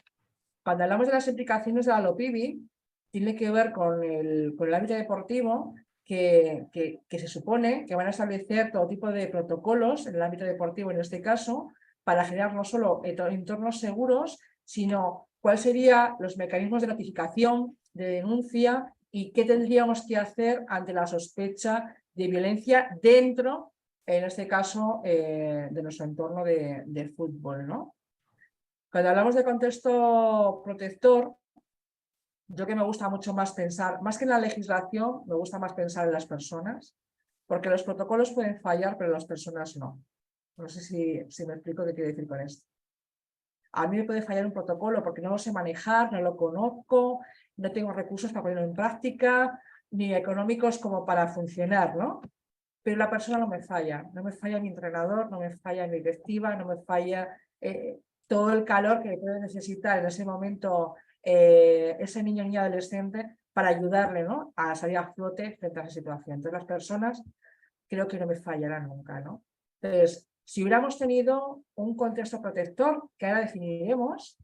cuando hablamos de las implicaciones de la LOPIBI, tiene que ver con el ámbito deportivo que se supone que van a establecer todo tipo de protocolos en el ámbito deportivo, en este caso, para generar no solo entornos seguros, sino cuáles serían los mecanismos de notificación, de denuncia y qué tendríamos que hacer ante la sospecha de violencia dentro, en este caso, de nuestro entorno de fútbol, ¿no? Cuando hablamos de contexto protector, yo que me gusta mucho más pensar, más que en la legislación, me gusta más pensar en las personas, porque los protocolos pueden fallar, pero las personas no. No sé si me explico qué quiero decir con esto. A mí me puede fallar un protocolo porque no lo sé manejar, no lo conozco, no tengo recursos para ponerlo en práctica, ni económicos como para funcionar, ¿no? Pero la persona no me falla mi entrenador, no me falla mi directiva, no me falla todo el calor que puede necesitar en ese momento ese niño o niña adolescente para ayudarle, ¿no?, a salir a flote frente a esa situación. Entonces las personas creo que no me fallarán nunca, ¿no? Entonces, si hubiéramos tenido un contexto protector, que ahora definiremos,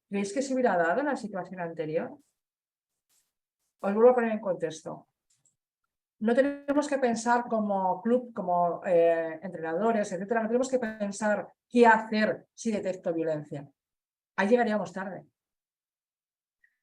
¿creéis que se hubiera dado en la situación anterior? Os vuelvo a poner en contexto. No tenemos que pensar como club, como entrenadores, etcétera, no tenemos que pensar qué hacer si detecto violencia. Ahí llegaríamos tarde.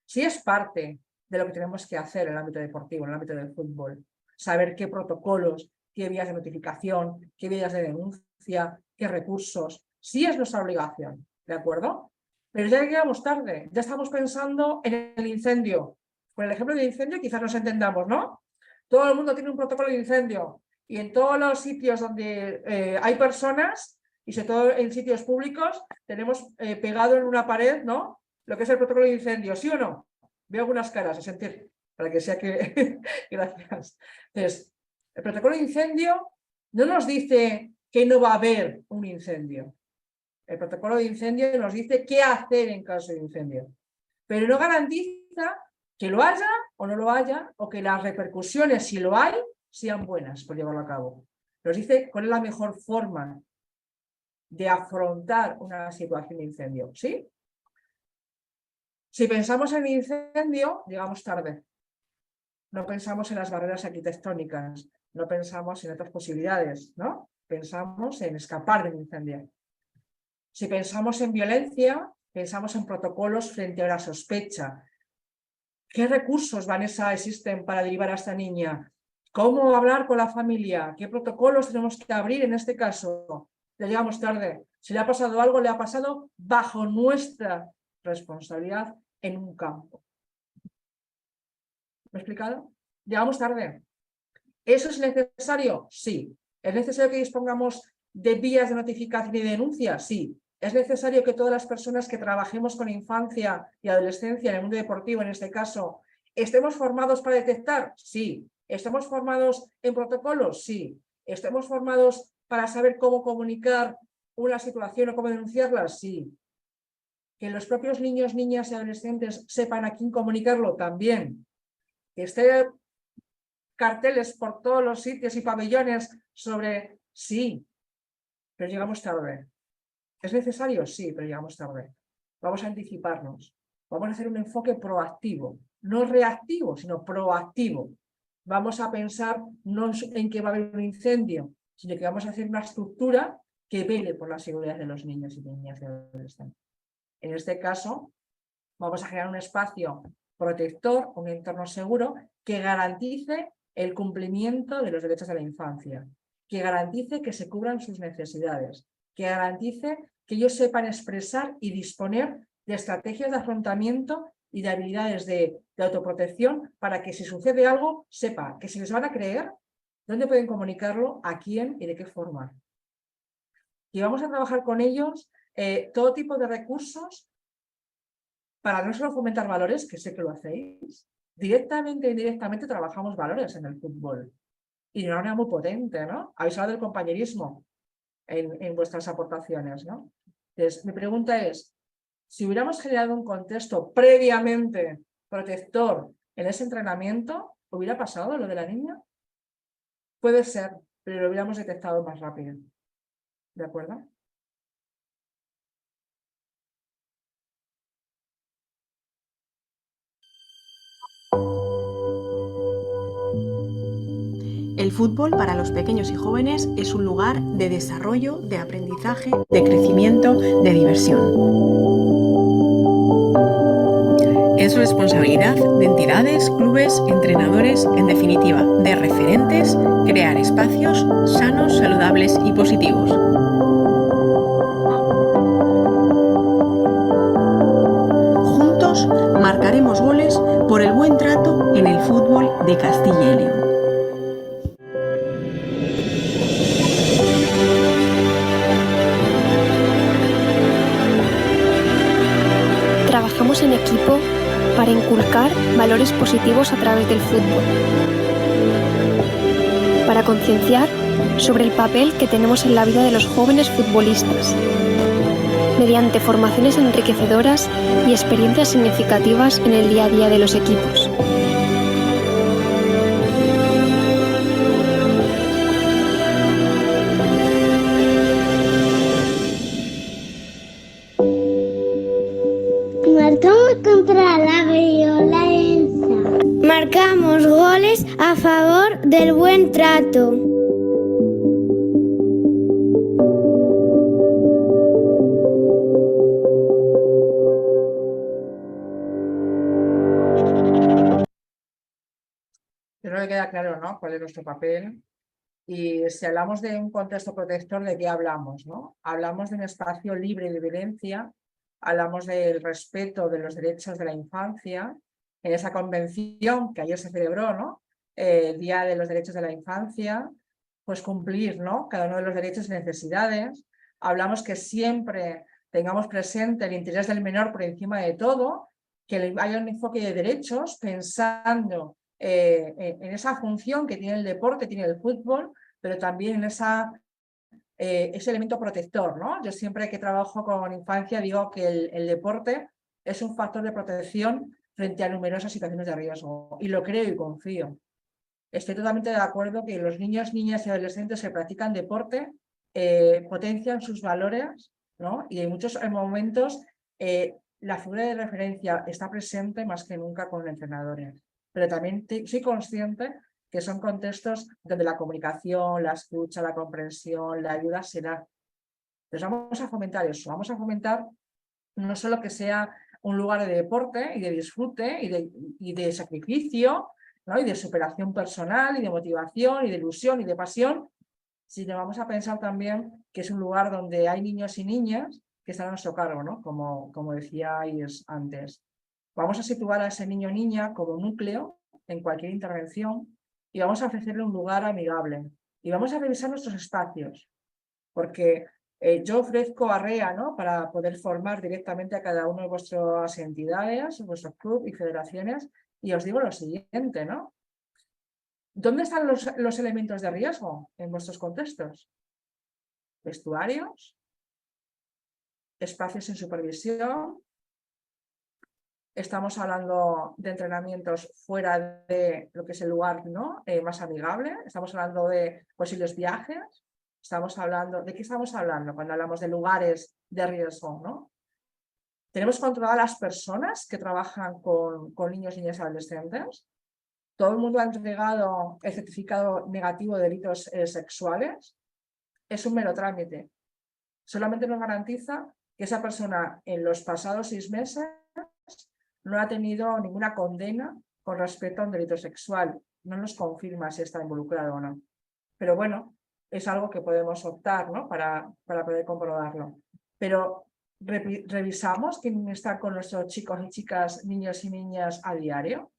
Sí es parte de lo que tenemos que hacer en el ámbito deportivo, en el ámbito del fútbol. Saber qué protocolos, qué vías de notificación, qué vías de denuncia, qué recursos. Sí es nuestra obligación, ¿de acuerdo? Pero ya llegamos tarde, ya estamos pensando en el incendio. Con el ejemplo del incendio quizás nos entendamos, ¿no? Todo el mundo tiene un protocolo de incendio y en todos los sitios donde hay personas, y sobre todo en sitios públicos, tenemos pegado en una pared, ¿no?, lo que es el protocolo de incendio, ¿sí o no? Veo algunas caras a sentir, para que sea que... Gracias. Entonces, el protocolo de incendio no nos dice que no va a haber un incendio. El protocolo de incendio nos dice qué hacer en caso de incendio, pero no garantiza que lo haya o no lo haya, o que las repercusiones, si lo hay, sean buenas por llevarlo a cabo. Nos dice cuál es la mejor forma de afrontar una situación de incendio, ¿sí? Si pensamos en incendio, llegamos tarde. No pensamos en las barreras arquitectónicas, no pensamos en otras posibilidades, ¿no? Pensamos en escapar del incendio. Si pensamos en violencia, pensamos en protocolos frente a la sospecha. ¿Qué recursos, Vanessa, existen para derivar a esta niña? ¿Cómo hablar con la familia? ¿Qué protocolos tenemos que abrir en este caso? Ya llegamos tarde. Si le ha pasado algo, le ha pasado bajo nuestra responsabilidad en un campo. ¿Me he explicado? Llegamos tarde. ¿Eso es necesario? Sí. ¿Es necesario que dispongamos de vías de notificación y denuncia? Sí. ¿Es necesario que todas las personas que trabajemos con infancia y adolescencia en el mundo deportivo, en este caso, estemos formados para detectar? Sí. ¿Estamos formados en protocolos? Sí. ¿Estamos formados para saber cómo comunicar una situación o cómo denunciarla? Sí. ¿Que los propios niños, niñas y adolescentes sepan a quién comunicarlo? También. ¿Que esté carteles por todos los sitios y pabellones sobre? Sí, pero llegamos tarde. ¿Es necesario? Sí, pero llegamos tarde. Vamos a anticiparnos. Vamos a hacer un enfoque proactivo, no reactivo, sino proactivo. Vamos a pensar no en que va a haber un incendio, sino que vamos a hacer una estructura que vele por la seguridad de los niños y niñas y adolescentes. En este caso, vamos a generar un espacio protector, un entorno seguro que garantice el cumplimiento de los derechos de la infancia, que garantice que se cubran sus necesidades, que garantice que ellos sepan expresar y disponer de estrategias de afrontamiento y de habilidades de autoprotección para que si sucede algo, sepa que si les van a creer, dónde pueden comunicarlo, a quién y de qué forma. Y vamos a trabajar con ellos todo tipo de recursos para no solo fomentar valores, que sé que lo hacéis, directamente e indirectamente trabajamos valores en el fútbol. Y de una manera muy potente, ¿no? Habéis hablado del compañerismo en vuestras aportaciones, ¿no? Entonces, mi pregunta es, si hubiéramos generado un contexto previamente protector en ese entrenamiento, ¿hubiera pasado lo de la niña? Puede ser, pero lo hubiéramos detectado más rápido. ¿De acuerdo? El fútbol para los pequeños y jóvenes es un lugar de desarrollo, de aprendizaje, de crecimiento, de diversión. es responsabilidad de entidades, clubes, entrenadores, en definitiva, de referentes, crear espacios sanos, saludables y positivos. Juntos marcaremos goles por el buen trato en el fútbol de Castilla y León. Trabajamos en equipo para inculcar valores positivos a través del fútbol, para concienciar sobre el papel que tenemos en la vida de los jóvenes futbolistas, mediante formaciones enriquecedoras y experiencias significativas en el día a día de los equipos. Marcamos contra la violencia. Marcamos goles a favor del buen trato. Creo que queda claro, ¿no?, cuál es nuestro papel. Y si hablamos de un contexto protector, ¿de qué hablamos, no? Hablamos de un espacio libre de violencia, hablamos del respeto de los derechos de la infancia, en esa convención que ayer se celebró, ¿no?, el Día de los Derechos de la Infancia, pues cumplir, ¿no?, cada uno de los derechos y necesidades. Hablamos que siempre tengamos presente el interés del menor por encima de todo, que haya un enfoque de derechos pensando en esa función que tiene el deporte, tiene el fútbol, pero también en ese elemento protector, ¿no? Yo siempre que trabajo con infancia digo que el deporte es un factor de protección frente a numerosas situaciones de riesgo, y lo creo y confío. Estoy totalmente de acuerdo que los niños, niñas y adolescentes que practican deporte potencian sus valores, ¿no? Y en muchos momentos la figura de referencia está presente más que nunca con entrenadores. Pero también soy consciente que son contextos donde la comunicación, la escucha, la comprensión, la ayuda será. Entonces vamos a fomentar eso, vamos a fomentar no solo que sea un lugar de deporte y de disfrute y de sacrificio, ¿no?, y de superación personal y de motivación y de ilusión y de pasión, sino vamos a pensar también que es un lugar donde hay niños y niñas que están a nuestro cargo, ¿no?, como decíais antes. Vamos a situar a ese niño o niña como núcleo en cualquier intervención y vamos a ofrecerle un lugar amigable. Y vamos a revisar nuestros espacios, porque yo ofrezco ARREA, ¿no?, para poder formar directamente a cada uno de vuestras entidades, vuestros clubes y federaciones, y os digo lo siguiente, ¿no? ¿Dónde están los elementos de riesgo en vuestros contextos? Vestuarios, espacios sin supervisión. Estamos hablando de entrenamientos fuera de lo que es el lugar, ¿no?, más amigable. Estamos hablando de posibles viajes. ¿De qué estamos hablando cuando hablamos de lugares de riesgo, ¿no? ¿Tenemos controladas las personas que trabajan con niños, niñas y adolescentes? ¿Todo el mundo ha entregado el certificado negativo de delitos sexuales? Es un mero trámite. Solamente nos garantiza que esa persona en los pasados 6 meses no ha tenido ninguna condena con respecto a un delito sexual. No nos confirma si está involucrado o no. Pero bueno, es algo que podemos optar, ¿no?, para poder comprobarlo. Pero revisamos quién está con nuestros chicos y chicas, niños y niñas a diario.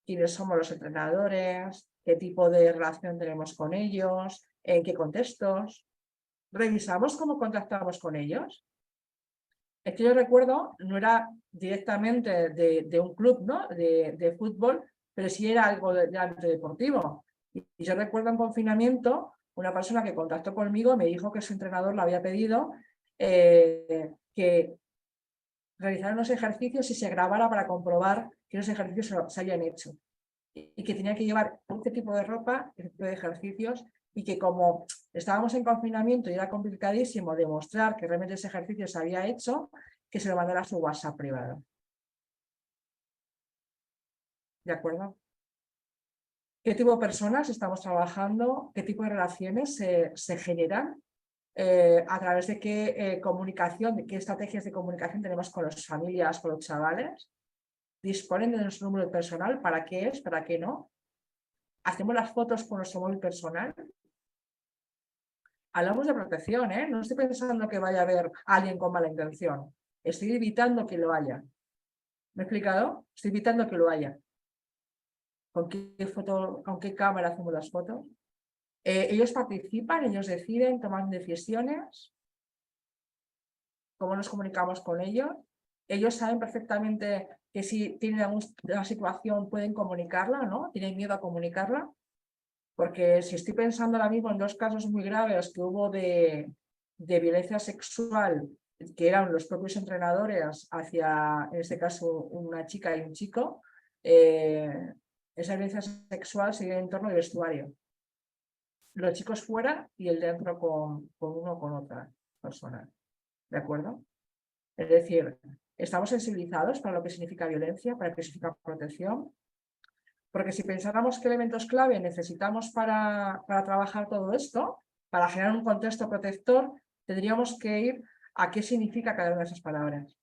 ¿Quiénes somos los entrenadores? ¿Qué tipo de relación tenemos con ellos? ¿En qué contextos? ¿Revisamos cómo contactamos con ellos? Es que yo recuerdo, no era directamente de un club, ¿no?, de fútbol, pero sí era algo de ámbito deportivo. Y yo recuerdo en confinamiento, una persona que contactó conmigo me dijo que su entrenador le había pedido que realizara unos ejercicios y se grabara para comprobar que los ejercicios se habían hecho. Y que tenía que llevar este tipo de ropa, este tipo de ejercicios, y que como estábamos en confinamiento y era complicadísimo demostrar que realmente ese ejercicio se había hecho, que se lo mandara a su WhatsApp privado. ¿De acuerdo? ¿Qué tipo de personas estamos trabajando? ¿Qué tipo de relaciones se generan? ¿A través de qué comunicación, de qué estrategias de comunicación tenemos con las familias, con los chavales? disponen de nuestro número personal, ¿para qué es? ¿Para qué no? ¿Hacemos las fotos con nuestro móvil personal? Hablamos de protección, ¿eh? No estoy pensando que vaya a haber alguien con mala intención. Estoy evitando que lo haya. ¿Me he explicado? Estoy evitando que lo haya. ¿Con qué cámara hacemos las fotos? Ellos participan, ellos deciden, toman decisiones. ¿Cómo nos comunicamos con ellos? Ellos saben perfectamente que si tienen alguna situación pueden comunicarla, ¿no? Tienen miedo a comunicarla. Porque si estoy pensando ahora mismo en 2 casos muy graves que hubo de violencia sexual, que eran los propios entrenadores hacia, en este caso, una chica y un chico, esa violencia sexual se dio en torno al vestuario. Los chicos fuera y el dentro con uno o con otra persona. ¿De acuerdo? Es decir, estamos sensibilizados para lo que significa violencia, para lo que significa protección. Porque si pensáramos qué elementos clave necesitamos para trabajar todo esto, para generar un contexto protector, tendríamos que ir a qué significa cada una de esas palabras.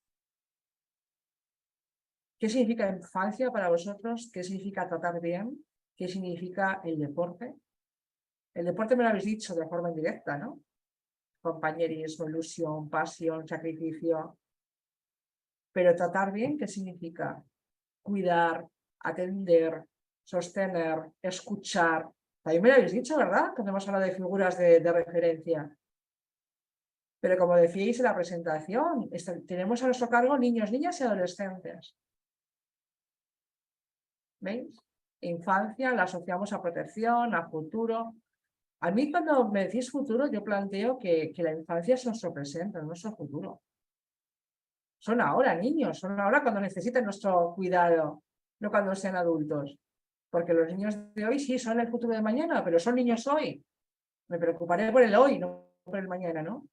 ¿Qué significa infancia para vosotros? ¿Qué significa tratar bien? ¿Qué significa el deporte? El deporte me lo habéis dicho de forma indirecta, ¿no? Compañerismo, ilusión, pasión, sacrificio. Pero tratar bien, ¿qué significa? Cuidar, atender, sostener, escuchar. También me lo habéis dicho, ¿verdad? Cuando hemos hablado de figuras de referencia. Pero como decíais en la presentación, tenemos a nuestro cargo niños, niñas y adolescentes. ¿Veis? Infancia la asociamos a protección, a futuro. A mí cuando me decís futuro, yo planteo que la infancia es nuestro presente, nuestro futuro. Son ahora niños, son ahora cuando necesitan nuestro cuidado, no cuando sean adultos. Porque los niños de hoy sí son el futuro de mañana, pero son niños hoy. Me preocuparé por el hoy, no por el mañana, ¿no?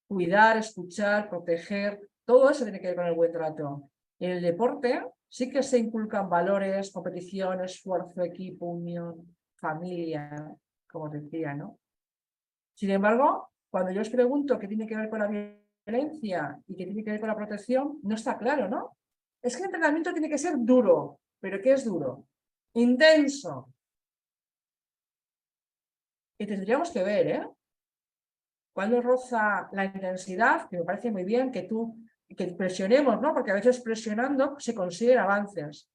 Cuidar, escuchar, proteger, todo eso tiene que ver con el buen trato. En el deporte sí que se inculcan valores, competición, esfuerzo, equipo, unión, familia, como os decía, ¿no? Sin embargo, cuando yo os pregunto qué tiene que ver con la violencia y qué tiene que ver con la protección, no está claro, ¿no? Es que el entrenamiento tiene que ser duro. ¿Pero qué es duro? Intenso. Y tendríamos que ver, ¿eh? Cuando roza la intensidad, que me parece muy bien que presionemos, ¿no? Porque a veces presionando se consiguen avances.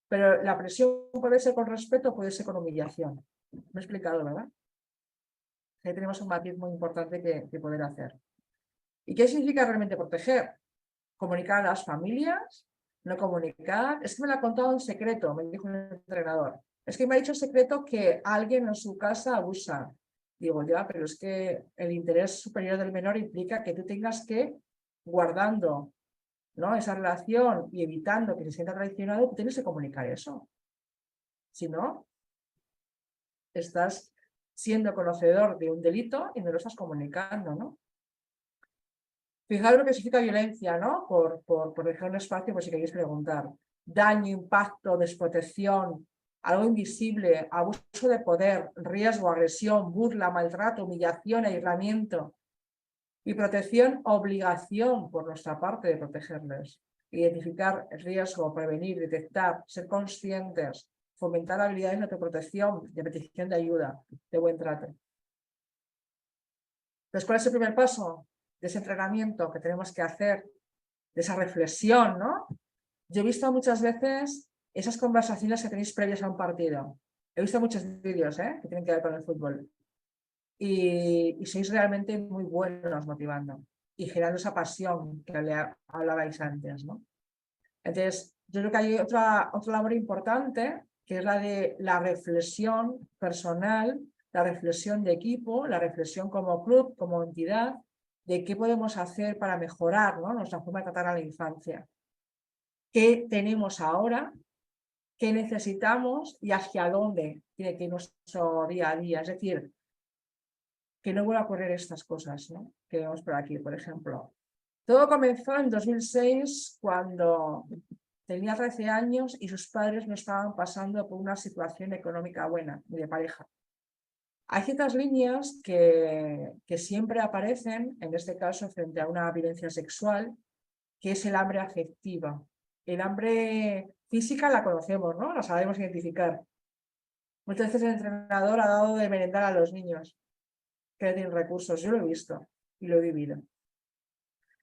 Pero la presión puede ser con respeto, puede ser con humillación. Me he explicado, ¿verdad? Ahí tenemos un matiz muy importante que poder hacer. ¿Y qué significa realmente proteger? Comunicar a las familias, no comunicar. Es que me lo ha contado en secreto, me dijo un entrenador. Es que me ha dicho en secreto que alguien en su casa abusa. Digo, ya, pero es que el interés superior del menor implica que tú tengas que, guardando, ¿no?, esa relación y evitando que se sienta traicionado, tú tienes que comunicar eso. Si no, estás siendo conocedor de un delito y no lo estás comunicando, ¿no? Fijaros lo que significa violencia, ¿no? Por dejar un espacio por si queréis preguntar. Daño, impacto, desprotección, algo invisible, abuso de poder, riesgo, agresión, burla, maltrato, humillación, aislamiento. Y protección, obligación por nuestra parte de protegerles. Identificar el riesgo, prevenir, detectar, ser conscientes, fomentar habilidades de autoprotección, de petición de ayuda, de buen trato. Entonces, ¿cuál es el primer paso de ese entrenamiento que tenemos que hacer, de esa reflexión, ¿no? Yo he visto muchas veces esas conversaciones que tenéis previas a un partido. He visto muchos vídeos, que tienen que ver con el fútbol. Y sois realmente muy buenos motivando y generando esa pasión que hablabais antes, ¿no? Entonces, yo creo que hay otra labor importante, que es la de la reflexión personal, la reflexión de equipo, la reflexión como club, como entidad, de qué podemos hacer para mejorar, ¿no?, nuestra forma de tratar a la infancia. ¿Qué tenemos ahora? ¿Qué necesitamos? ¿Y hacia dónde tiene que ir nuestro día a día? Es decir, que no vuelva a ocurrir estas cosas, ¿no?, que vemos por aquí, por ejemplo. Todo comenzó en 2006, cuando tenía 13 años y sus padres no estaban pasando por una situación económica buena, ni de pareja. Hay ciertas líneas que siempre aparecen, en este caso frente a una violencia sexual, que es el hambre afectiva. el hambre física la conocemos, ¿no? La sabemos identificar. Muchas veces el entrenador ha dado de merendar a los niños que no tienen recursos. Yo lo he visto y lo he vivido.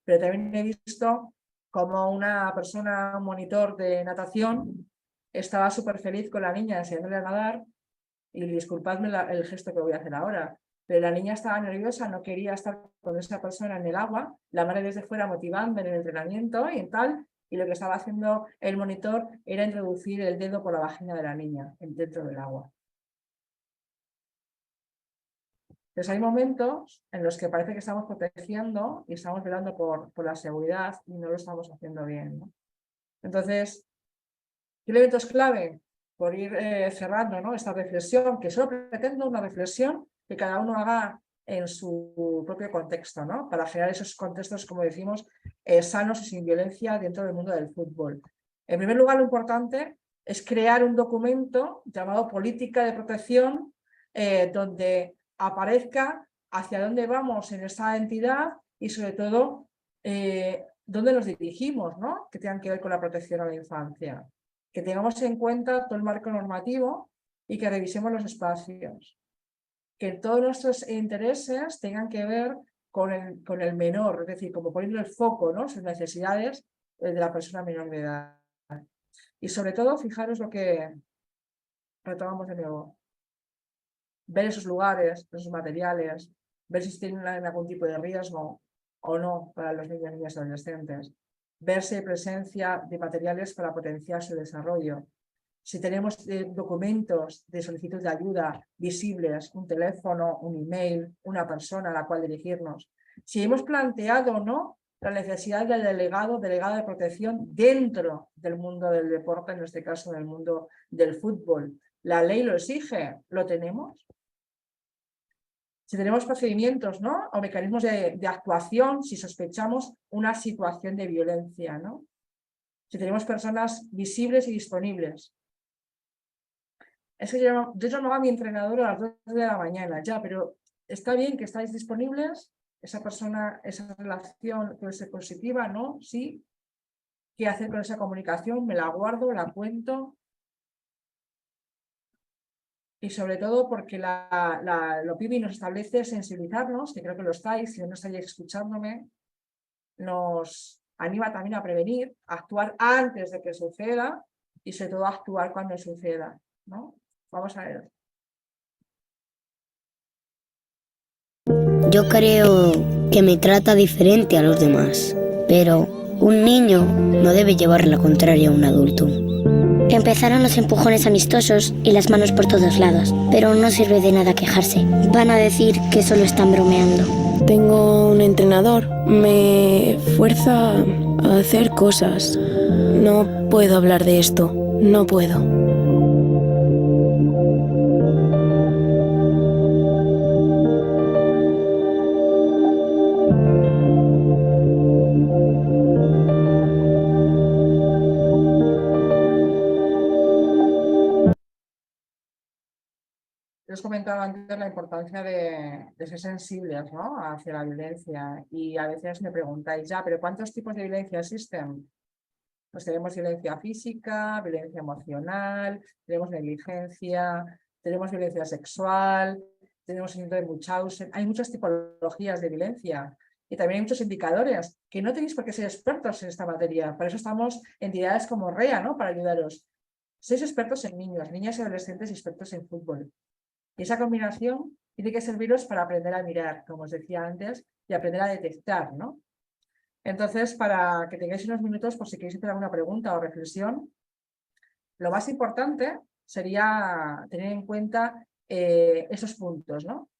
Pero también he visto como una persona, un monitor de natación, estaba súper feliz con la niña enseñándole a nadar, y disculpadme el gesto que voy a hacer ahora, pero la niña estaba nerviosa, no quería estar con esa persona en el agua, la madre desde fuera motivando en el entrenamiento y tal, y lo que estaba haciendo el monitor era introducir el dedo por la vagina de la niña dentro del agua. Entonces hay momentos en los que parece que estamos protegiendo y estamos velando por la seguridad y no lo estamos haciendo bien, ¿no? Entonces, ¿qué elemento es clave? Por ir cerrando, ¿no?, esta reflexión, que solo pretendo una reflexión que cada uno haga en su propio contexto, ¿no?, para generar esos contextos, como decimos, sanos y sin violencia dentro del mundo del fútbol. En primer lugar, lo importante es crear un documento llamado Política de Protección, donde aparezca hacia dónde vamos en esa entidad y, sobre todo, dónde nos dirigimos, ¿no?, que tengan que ver con la protección a la infancia. Que tengamos en cuenta todo el marco normativo y que revisemos los espacios. Que todos nuestros intereses tengan que ver con el menor, es decir, como poniendo el foco, ¿no?, sus necesidades de la persona menor de edad. Y sobre todo, fijaros lo que retomamos de nuevo. Ver esos lugares, esos materiales, ver si tienen algún tipo de riesgo o no para los niños, niñas y adolescentes. Ver si hay presencia de materiales para potenciar su desarrollo. Si tenemos documentos de solicitud de ayuda visibles, un teléfono, un email, una persona a la cual dirigirnos. Si hemos planteado o no la necesidad del delegado de protección dentro del mundo del deporte, en este caso del mundo del fútbol. La ley lo exige, ¿lo tenemos? Si tenemos procedimientos, ¿no?, o mecanismos de actuación, si sospechamos una situación de violencia, ¿no? Si tenemos personas visibles y disponibles. Es que yo llamaba a mi entrenador a las 2 de la mañana, ya, pero está bien que estáis disponibles, esa persona, esa relación puede ser positiva, ¿no? Sí. ¿Qué hacer con esa comunicación? ¿Me la guardo? ¿La cuento? Y sobre todo porque lo PIBI nos establece sensibilizarnos, que creo que lo estáis, si no estáis escuchándome, nos anima también a prevenir, a actuar antes de que suceda y sobre todo a actuar cuando suceda, ¿no? Vamos a ver. Yo creo que me trata diferente a los demás, pero un niño no debe llevar la contraria a un adulto. Empezaron los empujones amistosos y las manos por todos lados, pero no sirve de nada quejarse. Van a decir que solo están bromeando. Tengo un entrenador, me fuerza a hacer cosas. No puedo hablar de esto, no puedo. Os comentaba antes la importancia de ser sensibles, ¿no?, hacia la violencia, y a veces me preguntáis, ya, pero ¿cuántos tipos de violencia existen? Pues tenemos violencia física, violencia emocional, tenemos negligencia, tenemos violencia sexual, tenemos síndrome de Munchausen. Hay muchas tipologías de violencia y también hay muchos indicadores que no tenéis por qué ser expertos en esta materia. Por eso estamos entidades como REA, ¿no?, para ayudaros. Sois expertos en niños, niñas y adolescentes y expertos en fútbol. Y esa combinación tiene que serviros para aprender a mirar, como os decía antes, y aprender a detectar, ¿no? Entonces, para que tengáis unos minutos por si queréis hacer alguna pregunta o reflexión, lo más importante sería tener en cuenta esos puntos, ¿no?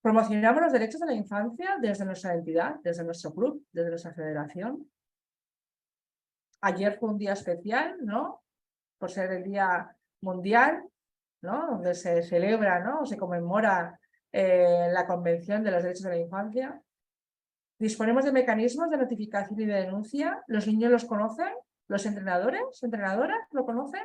Promocionamos los derechos de la infancia desde nuestra entidad, desde nuestro club, desde nuestra federación. Ayer fue un día especial, ¿no?, por ser el Día Mundial, ¿no?, donde se celebra, ¿no?, se conmemora la Convención de los Derechos de la Infancia. Disponemos de mecanismos de notificación y de denuncia. ¿Los niños los conocen? ¿Los entrenadores, entrenadoras lo conocen?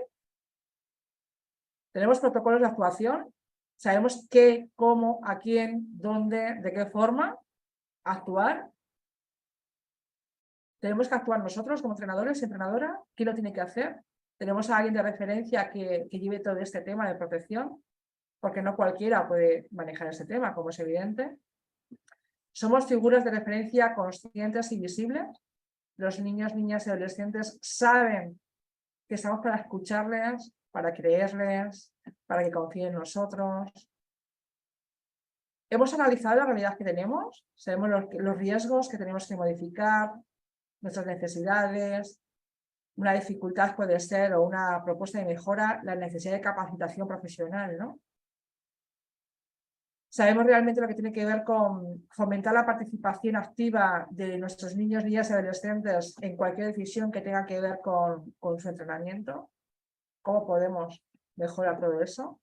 ¿Tenemos protocolos de actuación? ¿Sabemos qué, cómo, a quién, dónde, de qué forma actuar? Tenemos que actuar nosotros como entrenadores y entrenadoras. ¿Quién lo tiene que hacer? Tenemos a alguien de referencia que lleve todo este tema de protección, porque no cualquiera puede manejar ese tema, como es evidente. Somos figuras de referencia conscientes y visibles. Los niños, niñas y adolescentes saben que estamos para escucharles, para creerles, para que confíen en nosotros. Hemos analizado la realidad que tenemos, sabemos los riesgos que tenemos que modificar, nuestras necesidades. Una dificultad puede ser, o una propuesta de mejora, la necesidad de capacitación profesional, ¿no? Sabemos realmente lo que tiene que ver con fomentar la participación activa de nuestros niños, niñas y adolescentes en cualquier decisión que tenga que ver con su entrenamiento. ¿Cómo podemos mejorar todo eso?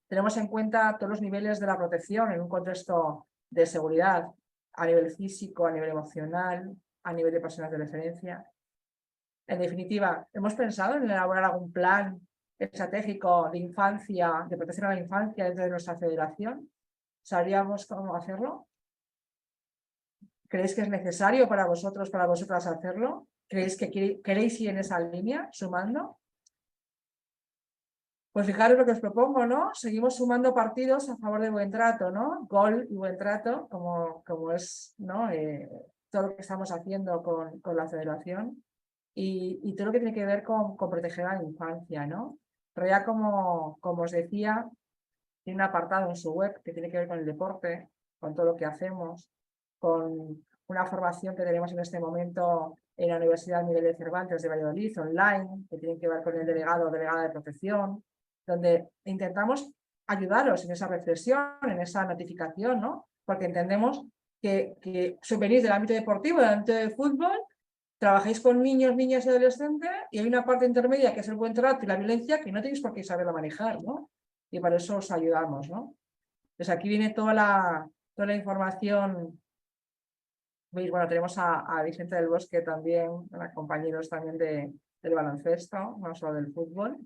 Tenemos en cuenta todos los niveles de la protección en un contexto de seguridad, a nivel físico, a nivel emocional, a nivel de personas de referencia. En definitiva, ¿hemos pensado en elaborar algún plan estratégico de infancia, de protección a la infancia dentro de nuestra federación? ¿Sabríamos cómo hacerlo? ¿Creéis que es necesario para vosotros, para vosotras hacerlo? ¿Creéis que queréis ir en esa línea, sumando? Pues fijaros lo que os propongo, ¿no? Seguimos sumando partidos a favor de buen trato, ¿no? Gol y buen trato, como es, ¿no? Todo lo que estamos haciendo con la federación y todo lo que tiene que ver con proteger a la infancia, ¿no? REA, como os decía, tiene un apartado en su web que tiene que ver con el deporte, con todo lo que hacemos, con una formación que tenemos en este momento en la Universidad Miguel de Cervantes de Valladolid, online, que tiene que ver con el delegado o delegada de protección, donde intentamos ayudaros en esa reflexión, en esa notificación, ¿no? Porque entendemos que venís del ámbito deportivo, del ámbito del fútbol, trabajáis con niños, niñas y adolescentes y hay una parte intermedia que es el buen trato y la violencia que no tenéis por qué saberla manejar, ¿no? Y para eso os ayudamos, ¿no? Pues aquí viene toda la información. Veis, bueno, tenemos a Vicente del Bosque también, a compañeros también del baloncesto, no solo del fútbol.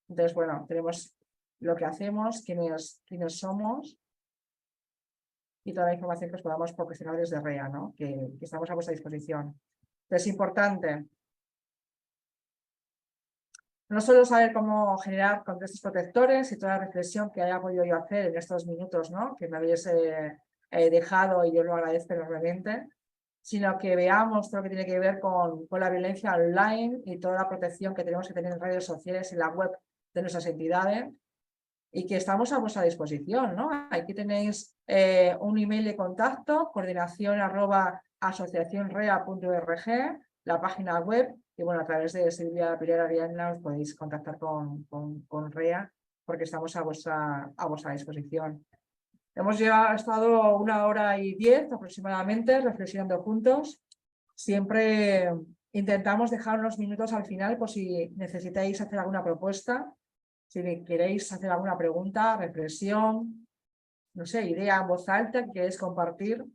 Entonces, bueno, tenemos lo que hacemos, quiénes somos y toda la información que os podamos proporcionar desde REA, ¿no? Que estamos a vuestra disposición. Es importante no solo saber cómo generar contextos protectores y toda la reflexión que haya podido yo hacer en estos minutos, ¿no? Que me habéis dejado y yo lo agradezco enormemente, sino que veamos todo lo que tiene que ver con la violencia online y toda la protección que tenemos que tener en redes sociales y en la web de nuestras entidades y que estamos a vuestra disposición, ¿no? Aquí tenéis un email de contacto, coordinación@asociacionrea.org, la página web y bueno, a través de Silvia Pilar Ariadna os podéis contactar con REA porque estamos a vuestra disposición. Hemos estado 1 hora y 10 aproximadamente reflexionando juntos. Siempre intentamos dejar unos minutos al final por si necesitáis hacer alguna propuesta, si queréis hacer alguna pregunta, reflexión, no sé, idea en voz alta que queréis compartir.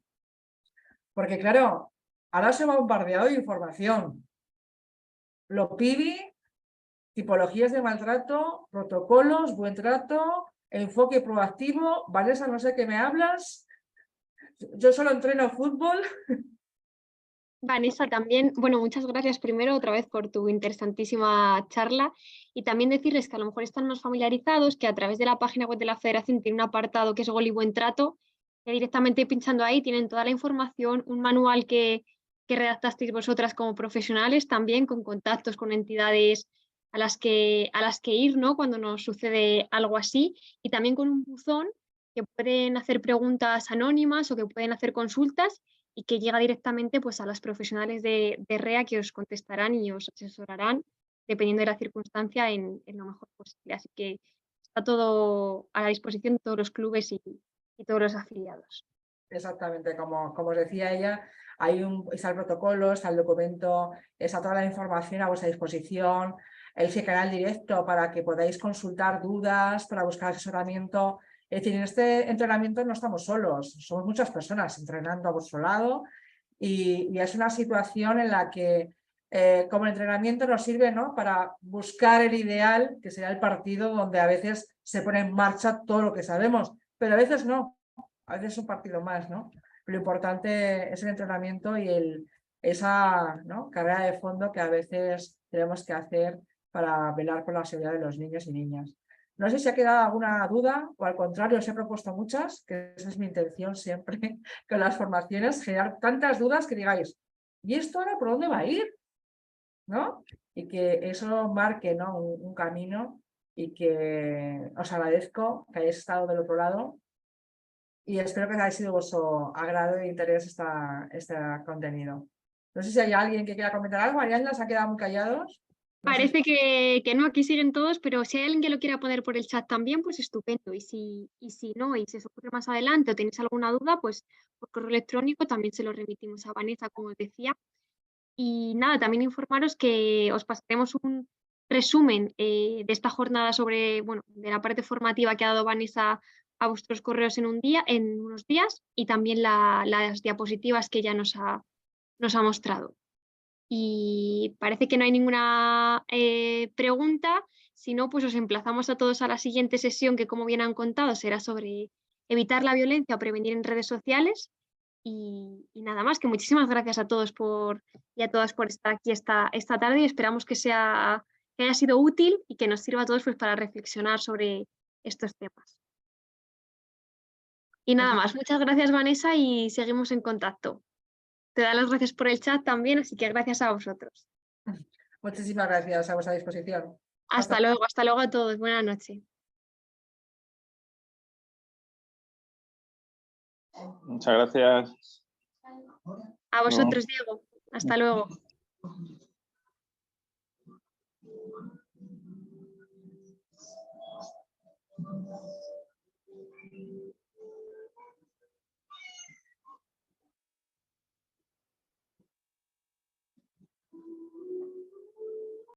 Porque claro, ahora se me ha bombardeado de información. Lo PIBI, tipologías de maltrato, protocolos, buen trato, enfoque proactivo. Vanessa, no sé qué me hablas. Yo solo entreno fútbol. Vanessa, también, bueno, muchas gracias primero otra vez por tu interesantísima charla y también decirles que a lo mejor están más familiarizados, que a través de la página web de la Federación tiene un apartado que es Gol y Buen Trato, que directamente pinchando ahí tienen toda la información, un manual que redactasteis vosotras como profesionales también, con contactos con entidades a las que ir, ¿no? Cuando nos sucede algo así, y también con un buzón que pueden hacer preguntas anónimas o que pueden hacer consultas y que llega directamente pues, a las profesionales de REA que os contestarán y os asesorarán dependiendo de la circunstancia en lo mejor posible. Así que está todo a la disposición de todos los clubes y todos los afiliados. Exactamente, como os decía ella, está el protocolo, está el documento, está toda la información a vuestra disposición, el canal directo para que podáis consultar dudas, para buscar asesoramiento. Es decir, en este entrenamiento no estamos solos, somos muchas personas entrenando a vuestro lado y es una situación en la que como el entrenamiento nos sirve, ¿no? Para buscar el ideal, que será el partido donde a veces se pone en marcha todo lo que sabemos, pero a veces no, a veces es un partido más, ¿no? Lo importante es el entrenamiento y esa, ¿no?, carrera de fondo que a veces tenemos que hacer para velar por la seguridad de los niños y niñas. No sé si ha quedado alguna duda o al contrario os he propuesto muchas, que esa es mi intención siempre con las formaciones, generar tantas dudas que digáis, ¿y esto ahora por dónde va a ir? ¿No? Y que eso marque, ¿no?, un camino, y que os agradezco que hayáis estado del otro lado y espero que haya sido vuestro agrado e interés este contenido. No sé si hay alguien que quiera comentar algo. Ariadna, se han quedado muy callados. No sé Parece que no, aquí siguen todos, pero si hay alguien que lo quiera poner por el chat también, pues estupendo. Y si no, y si os ocurre más adelante o tenéis alguna duda, pues por correo electrónico también se lo remitimos a Vanessa, como os decía. Y nada, también informaros que os pasaremos un resumen de esta jornada sobre, bueno, de la parte formativa que ha dado Vanessa a vuestros correos en unos días, y también las diapositivas que ya nos ha mostrado. Y parece que no hay ninguna pregunta, si no, pues os emplazamos a todos a la siguiente sesión, que como bien han contado será sobre evitar la violencia o prevenir en redes sociales. Y nada más, que muchísimas gracias a todos y a todas por estar aquí esta tarde, y esperamos que haya sido útil y que nos sirva a todos, pues, para reflexionar sobre estos temas. Y nada más, muchas gracias, Vanessa, y seguimos en contacto. Te da las gracias por el chat también, así que gracias a vosotros. Muchísimas gracias, a vuestra disposición. Hasta luego a todos. Buenas noches. Muchas gracias. A vosotros, Diego. Hasta luego.